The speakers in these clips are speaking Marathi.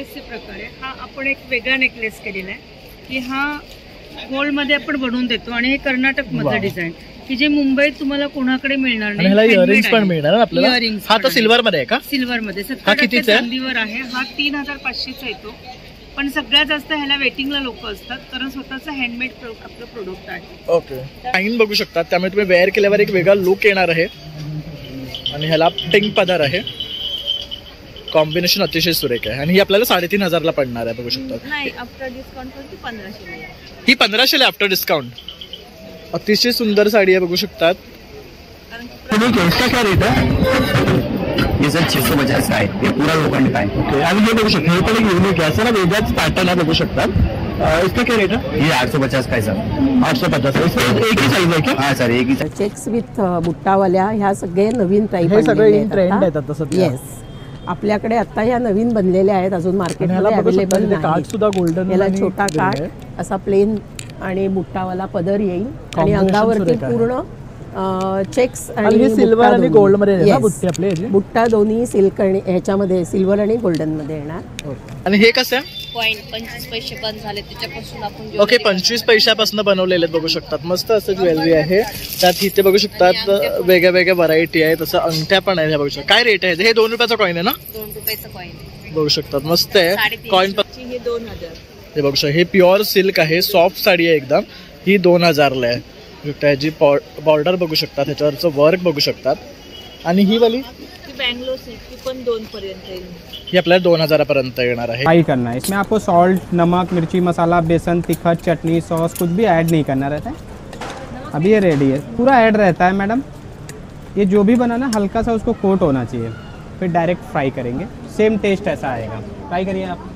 नेकलेसचे प्रकार आहे. हा आपण एक वेगळा नेकलेस केलेला आहे की हा गोल्ड मध्ये आपण बनवून देतो आणि हे कर्नाटक मधलं डिझाईन की जे मुंबईत तुम्हाला कोणाकडे मिळणार नाही. ह्याला इयरिंग्स पण मिळणार आपल्याला. हा तर सिल्वर मध्ये आहे का? सिल्वर मध्ये 70% चांदीवर आहे. हा 3500चा येतो. पण सगळ्यात जास्त ह्याला वेटिंगला लोक असतात कारण स्वतःचं हँडमेड आपलं प्रोडक्ट आहे. ओके. लाईन बघू शकतात त्यामुळे तुम्ही वेअर केल्यावर एक वेगळा लुक येणार आहे. आणि ह्याला पिंक पदर आहे. कॉम्बिनेशन अतिशय सुरेख आहे आणि ही आपल्याला 3500 ला पडणार आहे. बघू शकतात. नाही आफ्टर डिस्काउंट ती 1500 ही 1500 ला आफ्टर डिस्काउंट. अतिशय सुंदर साडी आहे बघू शकतात. इसका क्या रेट है? ये सर 650 का है. ये पूरा लोखंड का है. ओके. आणि हे बघू शकता हे पण एक युनिक आहे सर. वेगळाच पॅटर्न आहे बघू शकतात. इसका क्या रेट है? ये 850 का है सर. 850. इसमें एक ही साइज है क्या? हाँ सर एक ही साइज. चेक्स विथ बुट्टावाल्या ह्या सगळे नवीन टाईप हे सगळे इन ट्रेंड आहेत आता सध्या. येस. आपल्याकडे आता ह्या नवीन बनलेल्या आहेत. अजून मार्केटमध्ये अवेलेबल नाही. कार्ड सुद्धा गोल्डन. याला छोटा कार्ड असा प्लेन आणि बुट्टावाला पदर येईल आणि अंगावरती पूर्ण चेक्स आणि सिल्वर आणि गोल्ड मध्ये बुट्टे आपले. बुट्टा दोन्ही सिल्क आणि ह्याच्यामध्ये सिल्वर आणि गोल्डन मध्ये येणार. आणि हे कसं आहे? कॉइन 25 पैसे बंद झाले त्याच्यापासून आपण. ओके. 25 पैशापासून बनवलेले बघू शकतात. मस्त असं ज्वेलरी आहे. त्यात इथे बघू शकतात वेगळ्या वेगळ्या व्हरायटी आहेत. तसं अंगठ्या पण आहे. बघू शकता. काय रेट आहे? हे 2 रुपयाचा कॉइन आहे ना? 2 रुपयाचा कॉइन बघू शकतात. मस्त आहे कॉइन. हे 2000. हे बघू शकता. हे प्युअर सिल्क आहे. सॉफ्ट साडी आहे एकदम. ही 2000 ला आहे. त्याची बॉर्डर बघू शकतात. त्याच्यावरचं वर्क बघू शकतात. आणि ही वाली बैंगलोर सिल्क पण 2 पर्यंत येईल. ही आपल्याला 2000 पर्यंत येणार आहे. फ्राई करना है. इसमें आपको सॉल्ट, नमक, मिर्ची मसाला, बेसन, तिखट, चटनी, सॉस कुछ भी ऐड नहीं करना रहता है. अभी ये रेडी है. पूरा ऐड रहता है मैडम. ये जो भी बनाना हल्का सा उसको कोट होना चाहिए. फिर डायरेक्ट फ्राई करेंगे. सेम टेस्ट ऐसा आएगा. फ्राई करिए आप.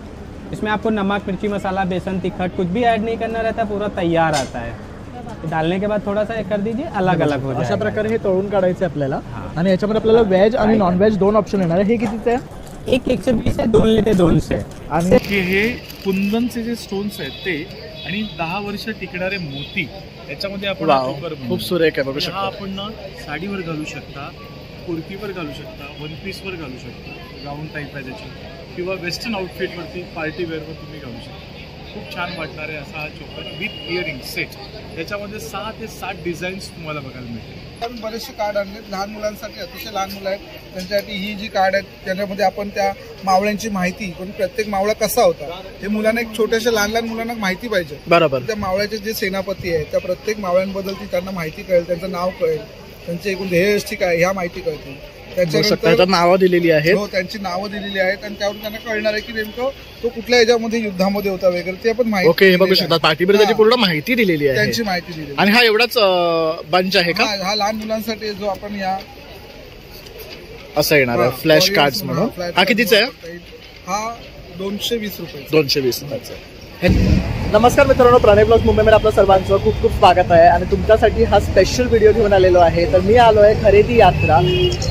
इसमें आपको नमक, मिर्ची मसाला, बेसन, तिखट कुछ भी ऐड नहीं करना रहता है. पूरा तैयार आता है. डालने के बाद थोड़ा सा कर दीजिए. अलग अलग हो जाएगा. अशा प्रकारे हे तळून काढायचे आपल्याला. आणि याच्यामध्ये आपल्याला व्हेज आणि नॉन व्हेज 2 ऑप्शन येणार आहे. हे कितीचे आहे? एक 120 है. 2 लेते 200. आणि हे कुंदनचे जे स्टोन्स आहेत ते आणि 10 वर्ष टिकणारे मोती याच्यामध्ये आपण खूप सुरेख आहे बघू शकता. आपण साडीवर घालू शकता, कुर्तीवर घालू शकता, वन पीसवर घालू शकता. गाऊन टाईप आहे त्याची किंवा वेस्टर्न आउटफिटवरती पार्टी वेअरवर तुम्ही घालू शकता. खूप छान वाटणार आहे असा हा चोकर विथ इयरिंग सेट. त्याच्यामध्ये 6 ते 7 डिझाईन्स तुम्हाला बघायला मिळतील. आपण बरेचसे कार्ड आणले लहान मुलांसाठी. अतिशय लहान मुलं आहेत त्यांच्यासाठी ही जी कार्ड आहेत त्याच्यामध्ये आपण त्या मावळ्यांची माहिती पण प्रत्येक मावळा कसा होता हे मुलांना एक छोट्याशा लहान मुलांना माहिती पाहिजे. बरोबर. त्या मावळ्याचे जे सेनापती आहेत त्या प्रत्येक मावळ्यांबद्दल त्यांना माहिती कळेल. त्यांचं नाव कळेल. त्यांचे एकूण ध्येयष्टी काय ह्या माहिती कळतील. त्याच्यानंतर नावं दिलेली आहेत. हो त्यांची नावं दिलेली आहेत आणि त्यावरून त्यांना कळणार आहे की नेमकं तो कुठल्या ह्याच्यामध्ये युद्धामध्ये होता वगैरे ते आपण माहिती. ओके. हे बघू शकता पार्टीवर त्याची पूर्ण माहिती दिलेली आहे. त्यांची माहिती दिली. आणि हा एवढाच बंच आहे का? हा लहान मुलांसाठी जो आपण या असं येणार आहे फ्लॅश कार्ड्स म्हणून. हा कितीचा आहे? हा 220 रुपये. 220 रुपयाचा. नमस्कार मित्रांनो. प्रणय ब्लॉग्स मुंबईमध्ये आपलं सर्वांचं खूप खूप स्वागत आहे. आणि तुमच्यासाठी हा स्पेशल व्हिडिओ घेऊन आलेलो आहे. तर मी आलो आहे खरेदी यात्रा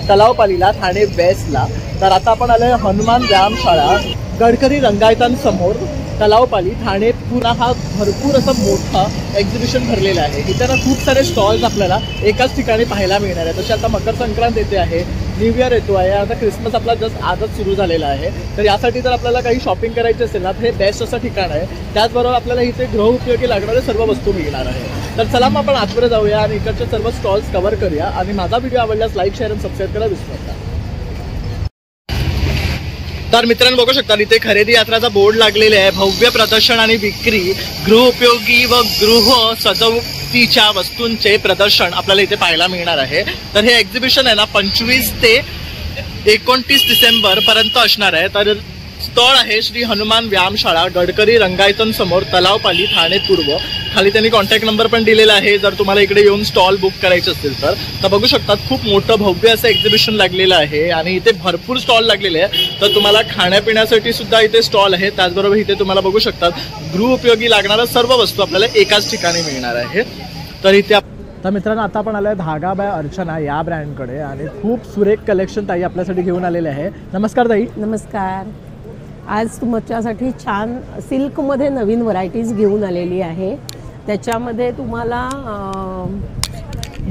तलावपालीला ठाणे वेस्टला. तर आता आपण आलो आहे हनुमान व्यायामशाळा गडकरी रंगायतांसमोर तलावपाली ठाणे. पुन्हा हा भरपूर असं मोठा एक्झिबिशन भरलेला आहे. इथे ना खूप सारे स्टॉल्स आपल्याला एकाच ठिकाणी पाहायला मिळणार आहे. तसे आता मकर संक्रांत येते आहे, न्यू इयर येतो आहे, आता क्रिसमस आपला जस्ट आजच सुरू झालेला आहे. तर यासाठी जर आपल्याला काही शॉपिंग करायची असेल ना तर हे बेस्ट असं ठिकाण आहे. त्याचबरोबर आपल्याला इथे गृहउपयोगी लागणारे सर्व वस्तू मिळणार आहे. तर चला मग आपण आतमध्ये जाऊया आणि इकडचे सर्व स्टॉल्स कव्हर करूया. आणि माझा व्हिडिओ आवडल्यास लाईक, शेअर आणि सबस्क्राईब करायला विसरू नका. तर मित्रांनो बघू शकता इथे खरेदी यात्राचा बोर्ड लागलेले आहे. भव्य प्रदर्शन आणि विक्री, गृहउपयोगी व गृह सजावटीच्या वस्तूंचे प्रदर्शन आपल्याला इथे पाहायला मिळणार आहे. तर हे एक्झिबिशन आहे ना 25 ते 29 डिसेंबर पर्यंत असणार आहे. तर स्थळ आहे श्री हनुमान व्यायामशाळा गडकरी रंगायतांसमोर तलावपाली ठाणे पूर्व. खाली त्यांनी कॉन्टॅक्ट नंबर पण दिलेला आहे जर तुम्हाला इकडे येऊन स्टॉल बुक करायचे असतील तर. बघू शकतात खूप मोठं भव्य असं एक्झिबिशन लागलेलं आहे आणि इथे भरपूर स्टॉल लागलेले आहे. तर तुम्हाला खाण्यापिण्यासाठी सुद्धा इथे स्टॉल आहे. त्याचबरोबर इथे तुम्हाला बघू शकतात गृहउपयोगी लागणाऱ्या सर्व वस्तू आपल्याला एकाच ठिकाणी मिळणार आहे. तर इथे तर मित्रांनो आता आपण आलोय धागा बाय अर्चना या ब्रँडकडे आणि खूप सुरेख कलेक्शन ताई आपल्यासाठी घेऊन आलेले आहे. नमस्कार ताई. नमस्कार. आज तुमच्यासाठी छान सिल्कमध्ये नवीन व्हरायटीज घेऊन आलेली आहे. त्याच्यामध्ये तुम्हाला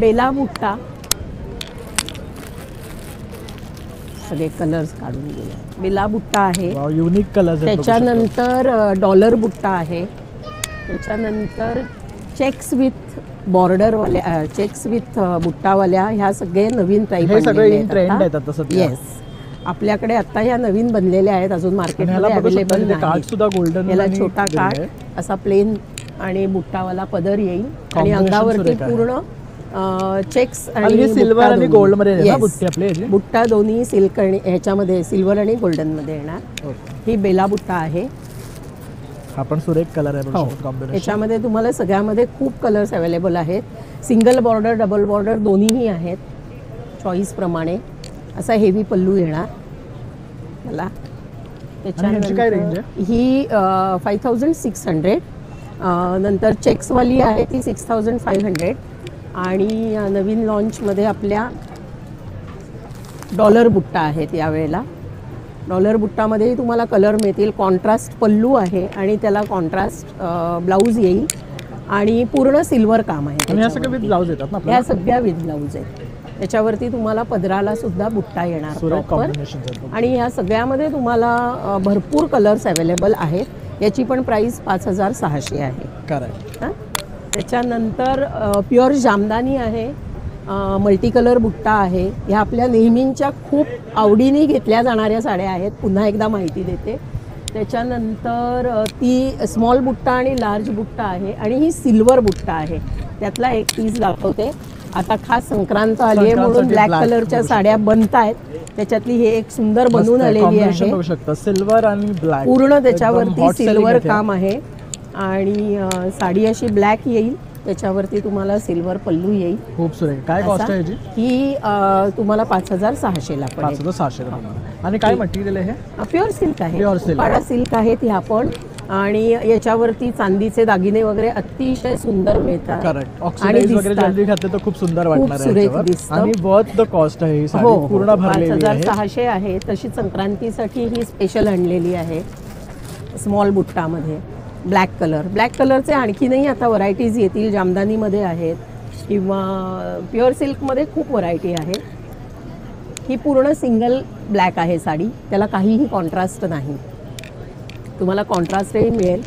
बेला बुट्टा, सगळे कलर्स काढून दिले. बेला बुट्टा आहे, युनिक कलर्स त्याच्यानंतर डॉलर बुट्टा आहे, त्याच्यानंतर चेक्स विथ बॉर्डरवाल्या, चेक्स विथ बुट्टावाल्या, ह्या सगळे नवीन टाईप ट्रेंड येतात तसं. येस, आपल्याकडे आता ह्या नवीन बनलेल्या आहेत, अजून मार्केटमध्ये अवेलेबल नाही. सुद्धा गोल्डन, याला छोटा काठ असा प्लेन आणि बुट्टावाला पदर येईल आणि अंगावरती पूर्ण चेक्स आणि सिल्वर आणि गोल्ड मध्ये आपले बुट्टा दोन्ही सिल्क आणि ह्याच्यामध्ये सिल्वर आणि गोल्डन मध्ये येणार. ही बेला बुट्टा आहे, हा पण सुरेख कलर आहे. याच्यामध्ये तुम्हाला सगळ्यामध्ये खूप कलर्स अवेलेबल आहेत. सिंगल बॉर्डर, डबल बॉर्डर दोन्हीही आहेत चॉईस प्रमाणे. असा हेवी पल्लू येणार मला. त्याच्यानंतर ही 5600, नंतर चेक्सवाली आहे ती 6500 आणि नवीन लॉन्चमध्ये आपल्या डॉलर बुट्टा आहेत. यावेळेला डॉलर बुट्टामध्ये तुम्हाला कलर मिळतील. कॉन्ट्रास्ट पल्लू आहे आणि त्याला कॉन्ट्रास्ट ब्लाऊज येईल आणि पूर्ण सिल्वर काम आहे. ह्या सगळ्या विथ ब्लाऊज येतात ना? ह्या सगळ्या विथ ब्लाऊज आहेत. त्याच्यावरती तुम्हाला पदराला सुद्धा बुट्टा येणार प्रॉपर. आणि ह्या सगळ्यामध्ये तुम्हाला भरपूर कलर्स अवेलेबल आहेत. याची पण प्राईस 5600 आहे. करेक्ट. त्याच्यानंतर प्युअर जामदानी आहे, मल्टी कलर बुट्टा आहे. ह्या आपल्या नेहमींच्या खूप आवडीने घेतल्या जाणाऱ्या साड्या आहेत. पुन्हा एकदा माहिती देते. त्याच्यानंतर ती स्मॉल बुट्टा आणि लार्ज बुट्टा आहे आणि ही सिल्वर बुट्टा आहे. त्यातला एक पीस दाखवते. आता खास संक्रांत आली आहे म्हणून ब्लॅक कलरच्या साड्या बनत आहेत. त्याच्यातली हे एक सुंदर बनवून आलेली आहे. सिल्वर आणि ब्लॅक पूर्ण त्याच्यावरती सिल्वर काम आहे आणि साडी अशी ब्लॅक येईल. त्याच्यावरती तुम्हाला सिल्वर पल्लू येईल. खूप सुरेख. काय कॉस्ट आहे ही तुम्हाला 5600 ला पडेल. 5600. आणि काय मटेरियल आहे? प्युअर सिल्क आहे, प्युअर सिल्क. पाडा सिल्क आहे ती आपण. आणि याच्यावरती चांदीचे दागिने वगैरे अतिशय सुंदर मिळतात. करेक्ट. ऑक्सिडाइज वगैरे ज्वेलरी घातली तर खूप सुंदर वाटणार आहे. आणि वर्थ द कॉस्ट आहे ही साडी. पूर्ण भरलेली आहे. 5600 आहे. तशी संक्रांतीसाठी ही स्पेशल आणलेली आहे स्मॉल बुट्टामध्ये. ब्लॅक कलर, ब्लॅक कलरचे आणखीनही आता व्हरायटीज येतील. जामदानीमध्ये आहेत किंवा प्युअर सिल्कमध्ये खूप व्हरायटी आहे. ही पूर्ण सिंगल ब्लॅक आहे साडी, त्याला काहीही कॉन्ट्रास्ट नाही. तुम्हाला कॉन्ट्रास्टही मिळेल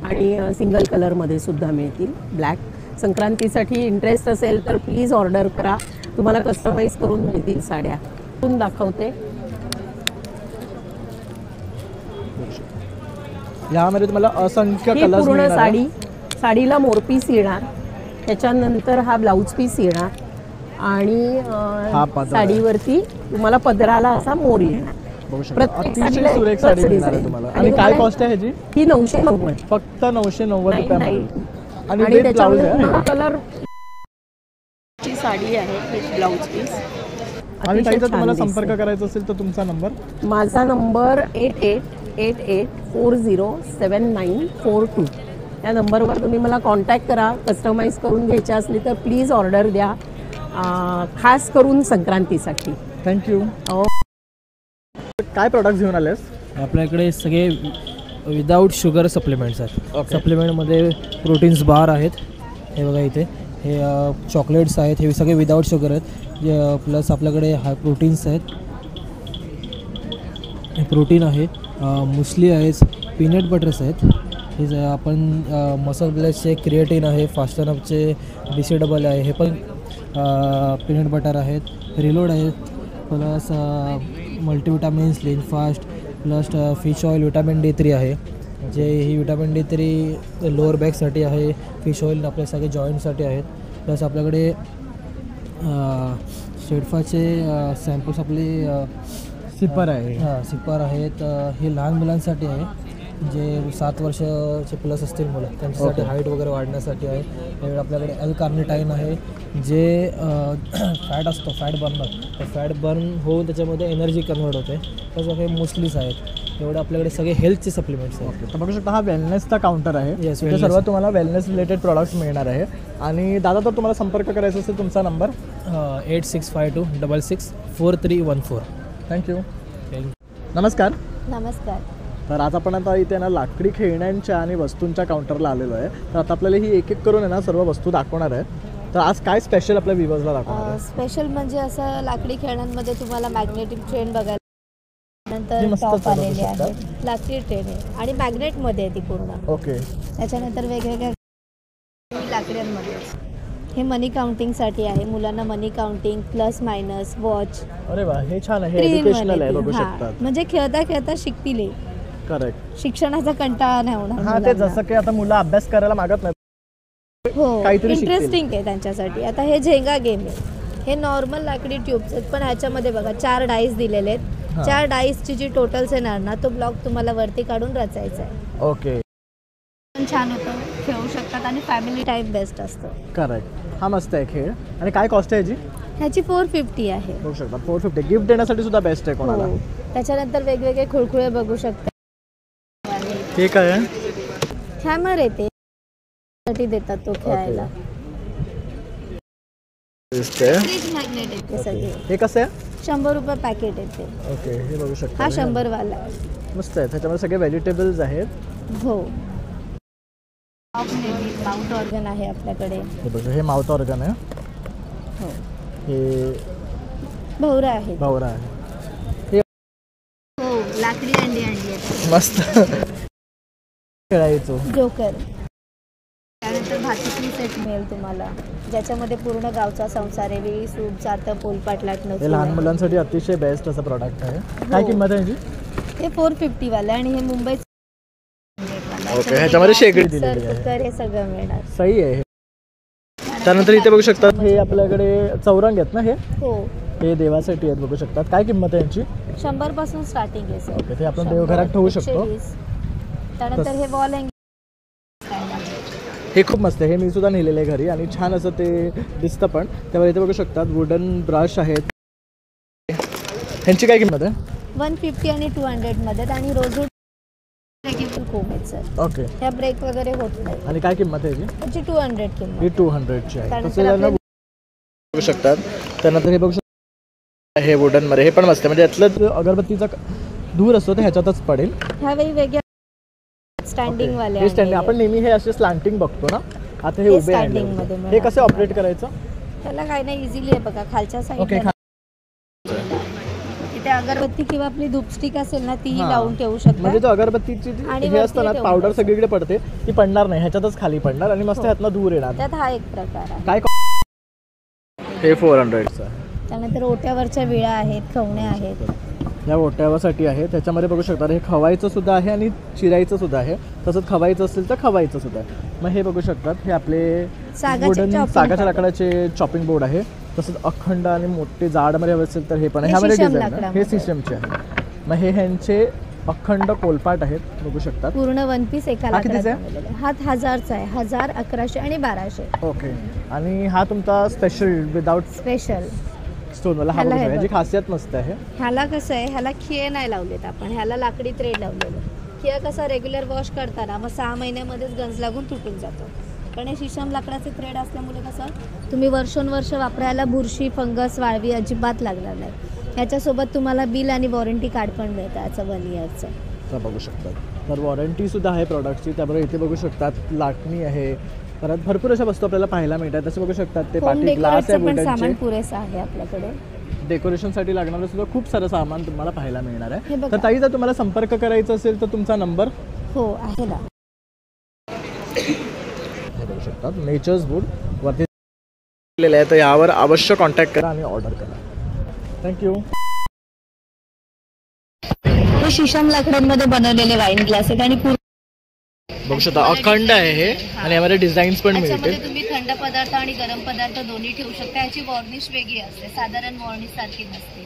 आणि सिंगल कलरमध्ये सुद्धा मिळतील ब्लॅक. संक्रांतीसाठी इंटरेस्ट असेल तर प्लीज ऑर्डर करा, तुम्हाला कस्टमाइज करून मिळतील साड्या. दाखवते. यामध्ये तुम्हाला असंख्य कलर्स पूर्ण मिळणार. साडीला मोरपीस येणार, त्याच्यानंतर हा ब्लाऊज पीस येणार आणि साडीवरती तुम्हाला पदराला असा मोर येणार. अतिशय सुरेख साडी मिळणार आहे तुम्हाला. आणि काय कॉस्ट आहे ह्याची? ही 990. फक्त 990 रुपये. आणि त्याच्यामध्ये कलर ची साडी आहे विथ ब्लाऊज पीस. आणि ताईचा तुम्हाला संपर्क करायचा असेल तर तुमचा नंबर? माझा नंबर 8888407942. या नंबरवर तुम्ही मला कॉन्टॅक्ट करा. कस्टमाइज करून घ्यायची असली तर प्लीज ऑर्डर द्या, खास करून संक्रांतीसाठी. थँक्यू. काय प्रोडक्ट घेऊन आलेस? आपल्याकडे सगळे विदाऊट शुगर सप्लिमेंट्स आहेत. सप्लिमेंटमध्ये प्रोटीन्स बार आहेत. हे बघा इथे हे चॉकलेट्स आहेत. हे सगळे विदाऊट शुगर आहेत. प्लस आपल्याकडे हाय प्रोटीन्स आहेत. हे प्रोटीन आहे. मुसली आहेत. पीनट बटर्स आहेत. हे आपण मसल ब्लेसचे क्रिएटिन आहे. फास्टनअपचे BCAA आहे. हे पण पीनट बटर आहेत. रिलोड आहेत. प्लस मल्टीविटामिन्स लिनफास्ट plus fish oil vitamin D3 आहे. जे ही विटामिन D3 लोअर बॅकसाठी आहे. फिश ऑइल आपल्या सगळे जॉईंटसाठी आहेत. प्लस आपल्याकडे शेडफाचे सॅम्पल्स आपले सिपर आहे. सिपर आहेत. हे लहान मुलांसाठी आहे, जे 7 वर्षाचे प्लस असतील मुलं त्यांच्यासाठी हाईट वगैरे वाढण्यासाठी आहे. त्यावेळी आपल्याकडे L-कार्निटाईन आहे, जे फॅट असतो फॅट बर्नर, तर फॅट बर्न होऊन त्याच्यामध्ये एनर्जी कन्वर्ट होते. तसं काही मुस्लीस आहेत. एवढे आपल्याकडे सगळे हेल्थचे सप्लिमेंट्स आहेत. तर बघू शकता हा वेलनेसचा काउंटर आहे. इथे सर्व तुम्हाला वेलनेस रिलेटेड प्रॉडक्ट्स मिळणार आहे. आणि दादा तर तुम्हाला संपर्क करायचा असेल तुमचा नंबर 8652664314. थँक्यू. नमस्कार. नमस्कार. तर आज आपण आता इथे ना लाकडी खेळण्यांच्या आणि वस्तूंच्या काउंटरला आलेलो आहे. तर आता आपल्याला ही एक एक करून आहे ना सर्व वस्तू दाखवणार आहे. तर आज काय स्पेशल आपल्या व्ह्यूअर्सला दाखवणार आहे? स्पेशल म्हणजे असं लाकडी खेळण्यांमध्ये तुम्हाला मॅग्नेटिक ट्रेन बघायला नंतर टॉप आलेले आहेत, लाकडी ट्रेन आहे आणि मॅग्नेटमध्ये आहे ती पूर्ण. ओके. त्याच्यानंतर वेगवेगळ्या लाकड्यांमध्ये. हे मनी काउंटिंगसाठी आहे, मुलांना मनी काउंटिंग प्लस मायनस वॉच. अरे वा, हे छान आहे, एज्युकेशनल आहे, बघू शकतात. म्हणजे खेळता खेळता शिकतील. करेक्ट. शिक्षणाचा कंटाळा नाही होणार. हा, ते जसं की आता मुलं अभ्यास करायला मागत नाही, हो, काहीतरी इंटरेस्टिंग आहे त्यांच्यासाठी. आता हे झेंगा गेम आहे, हे नॉर्मल लाकडी ट्यूब्स आहेत, पण ह्याच्यामध्ये बघा 4 डाईस दिलेले आहेत. 4 डाईसची जी टोटल्स येणार ना, तो ब्लॉक तुम्हाला वरती काढून रचायचा आहे. ओके. छान होतं, खेळू शकतात आणि फॅमिली टाईप बेस्ट असतं. करेक्ट. हा मस्त आहे खेळ. आणि काय कॉस्ट आहे याची? ह्याची 450 आहे. बघू शकता 450. गिफ्ट देण्यासाठी सुद्धा बेस्ट आहे कोणाला. हो. त्याच्यानंतर वेगवेगळे खुळखुळे बघू शकता. हे काय आहे? हॅमर येते साठी देतात तो खेळायला. फ्रीज मॅग्नेट येते सगळे. हे कसं आहे? 100 रुपये पॅकेट येते. ओके. हे बघू शकता. हा 100 वाला आहे. मस्त आहे. त्याच्यामध्ये सगळे व्हेजिटेबल्स आहेत. हो. माउथ ऑर्गन आहे आपल्याकडे. हे बघा, हे माउथ ऑर्गन आहे. हो. हे भवरा आहे. भवरा आहे. हो, लाकडी अंडी आहेत. मस्त. खेळायचो. जोकर. त्यानंतर भातुकली सेट मिळेल तुम्हाला, ज्याच्यामध्ये पूर्ण गावचा संसार आहे, वेळी सूप जातं, पोलपाट लाटणं. हे लहान मुलांसाठी अतिशय बेस्ट असं प्रोडक्ट आहे. काय किंमत आहे याची? हे 450 वाला आहे आणि हे मुंबई. ओके. ह्याच्यामध्ये शेगडी दिलेली आहे. कुकर हे सगळं मिळणार. सही आहे. त्यानंतर इथे बघू शकतात हे आपल्याकडे चौरंग आहेत ना, हे हो, हे देवासाठी आहेत. बघू शकतात. काय किंमत आहे यांची? 100 पासून स्टार्टिंग आहे सर. ओके. ते आपण देवघरात ठेवू शकतो. 120. त्यानंतर हे वॉल हँगिंग. हे खूप मस्त आहे. हे मी सुद्धा नेलेलं आहे घरी आणि छान असं ते दिसतं पण. त्यावर इथे बघू शकतात वुडन ब्रश आहेत. ह्यांची काय किंमत आहे? 150 आणि 200 मध्ये. आणि रोजवूड कोम आहेत सर. ओके. ह्या ब्रेक वगैरे होत नाही. आणि काय किंमत आहे याची? त्याची 200 किंमत. ही 200ची आहे. त्यानंतर तसं बघू शकतात. त्यानंतर हे बघू शकतात हे वुडन मध्ये. हे पण मस्त आहे, म्हणजे यातलं जो अगरबत्तीचा धूर असतो ते ह्याच्यातच पडेल. ह्यावेळी वेगळ्या स्टँडिंग वाले हे स्टँडिंग. आपण नेहमी हे असे स्लँटिंग बघतो ना, आता हे उभे आहे. हे कसं ऑपरेट करायचं? त्याला काय नाही, इझिली आहे बघा, खालच्या साईडला इथे अगरबत्ती किंवा आपली धूपस्टिक असेल ना, तीही लावून ठेवू शकता. म्हणजे जो अगरबत्तीची हे असतं ना, पावडर सगळीकडे पडते, ती पडणार नाही, ह्याच्यातच खाली पडणार आणि मस्त ह्यातनं धूर येणार. त्यात हा एक प्रकार आहे. काय हे 400चा. त्यानंतर ओट्यावरच्या विळा आहेत, खवण्या आहेत. या ओट्यावरसाठी आहे. त्याच्यामध्ये बघू शकता हे खवायचं सुद्धा आहे आणि चिरायचं सुद्धा आहे. तसंच खवायचं असेल तर खवायचं सुद्धा आहे. मग हे बघू शकतात हे आपले वुडन सागाच्या लाकडाचे चॉपिंग बोर्ड आहे. तसंच अखंड आणि मोठे जाडमध्ये हवे असेल तर हे पण आहे. ह्यामध्ये डिझाईन हे सिस्टमचे आहे. मग हे ह्यांचे अखंड कोलपाट आहेत. बघू शकतात पूर्ण 1 पीस एका लाकडाचा आहे. हा 1000चा आहे. 1000, 1100 आणि 1200. ओके. आणि हा तुमचा स्पेशल विदाउट स्पेशल स्टोनवाला हा बघा, याची खासियत मस्त आहे. ह्याला कसं आहे, ह्याला खिळे नाही लावलेत आपण, ह्याला लाकडी थ्रेड लावलेलं. खिळा कसा रेग्युलर वॉश करताना मग 6 महिन्यामध्येच गंज लागून तुटून जातो. पण हे शीशम लाकडाचे थ्रेड असल्यामुळे कसं तुम्ही वर्षोनवर्ष वापरायला बुरशी, फंगस, वाळवी अजिबात लागणार नाही. ह्याच्यासोबत तुम्हाला बिल आणि वॉरंटी कार्ड पण मिळतं याचं 1 इयरचं. बघू शकतात. तर वॉरंटी सुद्धा आहे प्रॉडक्टची. त्याबरोबर इथे बघू शकतात लाटणी आहे. परत भरपूर अशा वस्तू आपल्याला पाहायला मिळतात. तसं बघू शकतात ते पाठी ग्लास आहे, पण सामान पुरेसं आहे आपल्याकडे. डेकोरेशनसाठी लागणारं सुद्धा खूप सारं सामान तुम्हाला पाहायला मिळणार आहे. तर ताई, जर तुम्हाला संपर्क करायचा असेल तर तुमचा नंबर? हो आहे ना. हे बघू शकतात नेचर्स वूड वरती दिलेलं आहे, तर यावर अवश्य कॉन्टॅक्ट करा आणि ऑर्डर करा. थँक्यू. हे शीशम लाकडांमध्ये बनवलेले वाईन ग्लास आहेत आणि बघू शकता अखंड आहे हे. आणि यामध्ये डिझाईन्स पण मिळतील. तुम्ही थंड पदार्थ आणि गरम पदार्थ दोन्ही ठेवू शकता. याची वॉर्निश वेगळी असते, साधारण वॉर्निश सारखी नसते.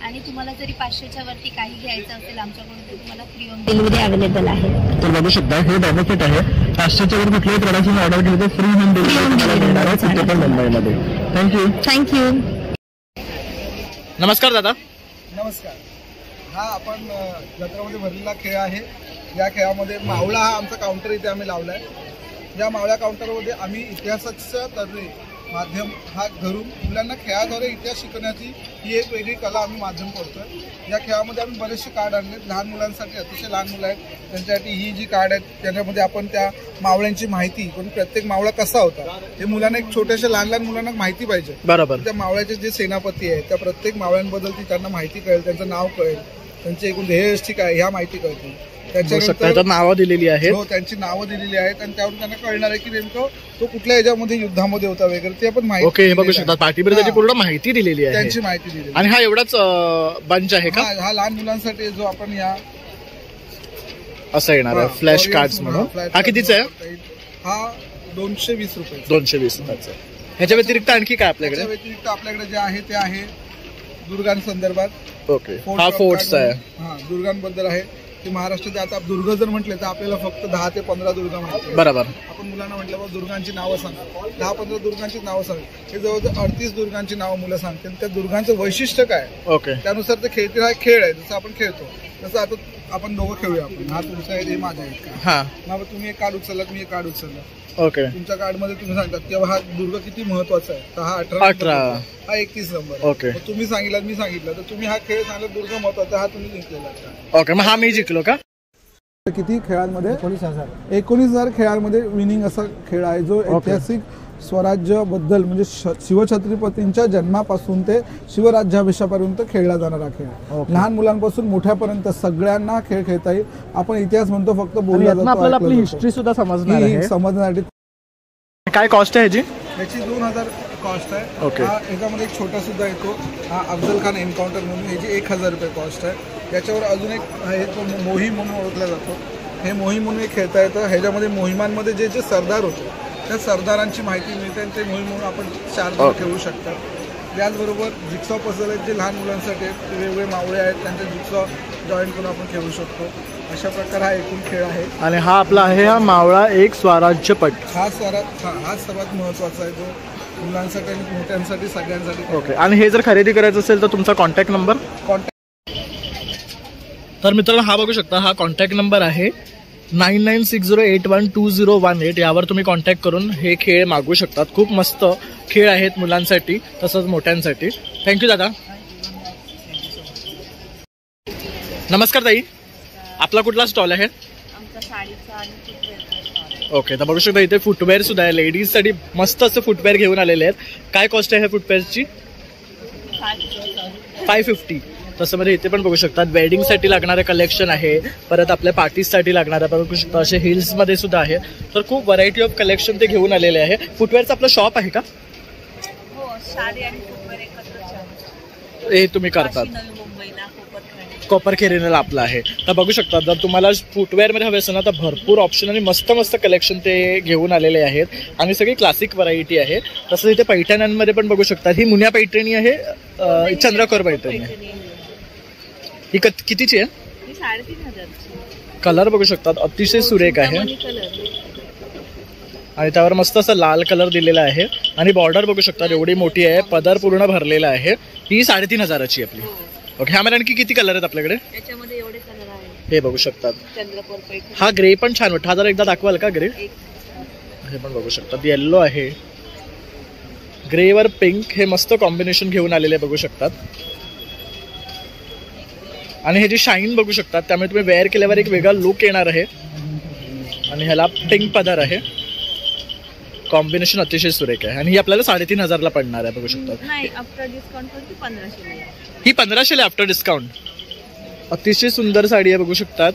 आणि तुम्हाला जरी 500च्या वरती काही घ्यायचं असेल आमच्याकडून तर तुम्हाला फ्री होम डिलिव्हरी अवेलेबल आहे. तर बघू शकता हे बेनिफिट आहे. 500च्या वर कुठल्याही प्रोडक्टची ऑर्डर केली तर फ्री होम डिलिव्हरी मिळणार आहे, ते पण मुंबईमध्ये. थँक्यू. नमस्कार दादा. नमस्कार. हा आपण जत्रामध्ये भरलेला खेळ आहे. या खेळामध्ये मावळा हा आमचा काउंटर इथे आम्ही लावला आहे. या मावळा काउंटरमध्ये आम्ही इतिहासाच्या तर्फे माध्यम हा घरून मुलांना खेळाद्वारे इतिहास शिकवण्याची ही एक वेगळी कला आम्ही माध्यम करतोय. या खेळामध्ये आम्ही बरेचसे कार्ड आणले. लहान मुलांसाठी अतिशय लहान मुलं आहेत त्यांच्यासाठी ही जी कार्ड आहेत त्याच्यामध्ये आपण त्या मावळ्यांची माहिती, पण प्रत्येक मावळा कसा होता हे मुलांना एक छोट्याशा लहान मुलांना माहिती पाहिजे. बरोबर. त्या मावळ्याचे जे सेनापती आहेत त्या प्रत्येक मावळ्यांबद्दल ती त्यांना माहिती कळेल, त्यांचं नाव कळेल. त्यांचे एकूण ध्येयष्टी काय ह्या माहिती कळते. त्याच्यानंतर नावं दिलेली आहेत. हो, त्यांची नावं दिलेली आहेत आणि त्यावरून त्यांना कळणार आहे की नेमकं तो कुठल्या ह्याच्यामध्ये युद्धामध्ये होता वगैरे ते आपण माहिती. ओके, हे बघू शकता पाठीवर त्याची पूर्ण माहिती दिलेली आहे. त्यांची माहिती दिलेली. आणि हा एवढाच बंच आहे का? हा लहान मुलांसाठी जो आपण या असं येणार आहे फ्लॅश कार्ड्स म्हणून. हा कितीचा आहे? हा 220 रुपये. 220 रुपयाचा. ह्याच्या व्यतिरिक्त आणखी काय आपल्याकडे? त्याच्या व्यतिरिक्त आपल्याकडे जे आहे ते आहे दुर्गांसंदर्भात. ओके, हा फोर्ट्सचा आहे. हा दुर्गांबद्दल आहे. ते महाराष्ट्राचे आता दुर्ग जर म्हटले तर आपल्याला फक्त 10 ते 15 दुर्गा माहिती. बरोबर. आपण मुलांना म्हटलं दुर्गांची नावं सांगा, 10-15 दुर्गांची नावं सांगा. हे जवळजवळ 38 दुर्गांची नावं मुलं सांगतील. त्या दुर्गांचं वैशिष्ट्य काय, ओके, त्यानुसार ते खेळतील. हा खेळ आहे जसं आपण खेळतो तसं आता आपण दोघं खेळूया. आपण हा तुमचा आहे, हे माझा आहे का. हा तुम्ही एक कार्ड उचललात, मी एक कार्ड उचलला. ओके, तुमच्या कार्ड मध्ये तुम्ही सांगतात तेव्हा हा दुर्ग किती महत्वाचा आहे. तर हा 18, हा 31 नंबर. ओके, तुम्ही सांगितलं, मी सांगितलं, तर तुम्ही हा खेळ सांगला दुर्ग महत्वाचा, हा तुम्ही जिंकलेला. ओके, मग हा मी जिंकलो का? किती खेळांमध्ये 19,000 खेळांमध्ये विनिंग असा खेळ आहे जो ऐतिहासिक स्वराज्याबद्दल म्हणजे शिवछत्रपतींच्या जन्मापासून ते शिवराज्याभिषेकापर्यंत खेळला जाणारा खेळ. लहान मुलांपासून मोठ्यापर्यंत सगळ्यांना खेळ खेळता येईल. आपण इतिहास म्हणतो फक्त बोलला जातो, आपल्याला आपली हिस्ट्री सुद्धा समजण्यासाठी. काय कॉस्ट आहे याची 2,000 कॉस्ट आहे. ओके, याच्यामध्ये एक छोटा सुद्धा येतो, हा अफजल खान एन्काउंटर म्हणून, याची 1,000 रुपये कॉस्ट आहे. याच्यावर अजून एक आहे तो मोहीम म्हणून ओळखला जातो. हे मोहीम म्हणून एक खेळता येतं. ह्याच्यामध्ये मोहिमांमध्ये जे जे सरदार होते त्या सरदारांची माहिती मिळते आणि ते मोहीम म्हणून आपण 4 जण खेळू शकतात. त्याचबरोबर जिक्सॉ पझल आहेत जे लहान मुलांसाठी आहेत. वेगवेगळे मावळे आहेत, त्यांचे जिक्सॉ जॉईन करून आपण खेळू शकतो. अशा प्रकारे हा एकूण खेळ आहे. आणि हा आपला आहे हा मावळा एक स्वराज्यपट. हा सर्वात महत्वाचा आहे जो मुलांसाठी आणि मोठ्यांसाठी सगळ्यांसाठी. ओके, आणि हे जर खरेदी करायचं असेल तर तुमचा कॉन्टॅक्ट नंबर? तर मित्रांनो हा बघू शकता, हा कॉन्टॅक्ट नंबर आहे 9960812018. यावर तुम्ही कॉन्टॅक्ट करून हे खेळ मागवू शकतात. खूप मस्त खेळ आहेत मुलांसाठी तसंच मोठ्यांसाठी. थँक्यू दादा. नमस्कार ताई, आपला कुठला स्टॉल आहे? ओके, तर बघू शकता इथे फुटवेअर सुद्धा आहे. लेडीजसाठी मस्त असं फुटवेअर घेऊन आलेले आहेत. काय कॉस्ट आहे फुटवेअरची? 550. तसं मध्ये इथे पण बघू शकतात वेडिंगसाठी लागणारं कलेक्शन आहे. परत आपल्या पार्टीजसाठी लागणारं बघू शकता असे हिल्समध्ये सुद्धा आहे. तर खूप व्हरायटी ऑफ कलेक्शन ते घेऊन आलेले आहे. फुटवेअरचं आपलं शॉप आहे का? हे तुम्ही करतात कोपरखेरणेला आपलं आहे. तर बघू शकता जर तुम्हाला फुटवेअरमध्ये हवे असेल ना तर भरपूर ऑप्शन आणि मस्त मस्त कलेक्शन ते घेऊन आलेले आहेत आणि सगळी क्लासिक व्हरायटी आहे. तसंच इथे पैठण्यांमध्ये पण बघू शकतात. ही मुनिया पैठणी आहे, चंद्रकोर पैठणी आहे. ही कितीची आहे? 3,500. कलर बघू शकतात अतिशय सुरेख आहे आणि त्यावर मस्त असं लाल कलर दिलेला आहे आणि बॉर्डर बघू शकतात एवढी मोठी आहे. पदर पूर्ण भरलेला आहे. ही 3,500ची आपली. ओके, ह्यामध्ये आणखी किती कलर आहेत आपल्याकडे? त्याच्यामध्ये एवढे कलर आहेत. हे बघू शकतात. चंद्रकोर पैठणी. हा ग्रे पण छान वाटतं. हा जरा एकदा दाखवाल का ग्रे? हे पण बघू शकतात. येल्लो आहे, ग्रेवर पिंक, हे मस्त कॉम्बिनेशन घेऊन आलेले बघू शकतात. आणि हे जी शाईन बघू शकतात त्यामुळे तुम्ही वेअर केल्यावर एक वेगळा लुक येणार आहे. आणि ह्याला पिंक पदर आहे. कॉम्बिनेशन अतिशय सुरेख आहे आणि ही आपल्याला 3,500ला पडणार आहे बघू शकतात. नाही, आफ्टर डिस्काउंट 1500. ही 1500 आफ्टर डिस्काउंट. अतिशय सुंदर साडी आहे बघू शकतात.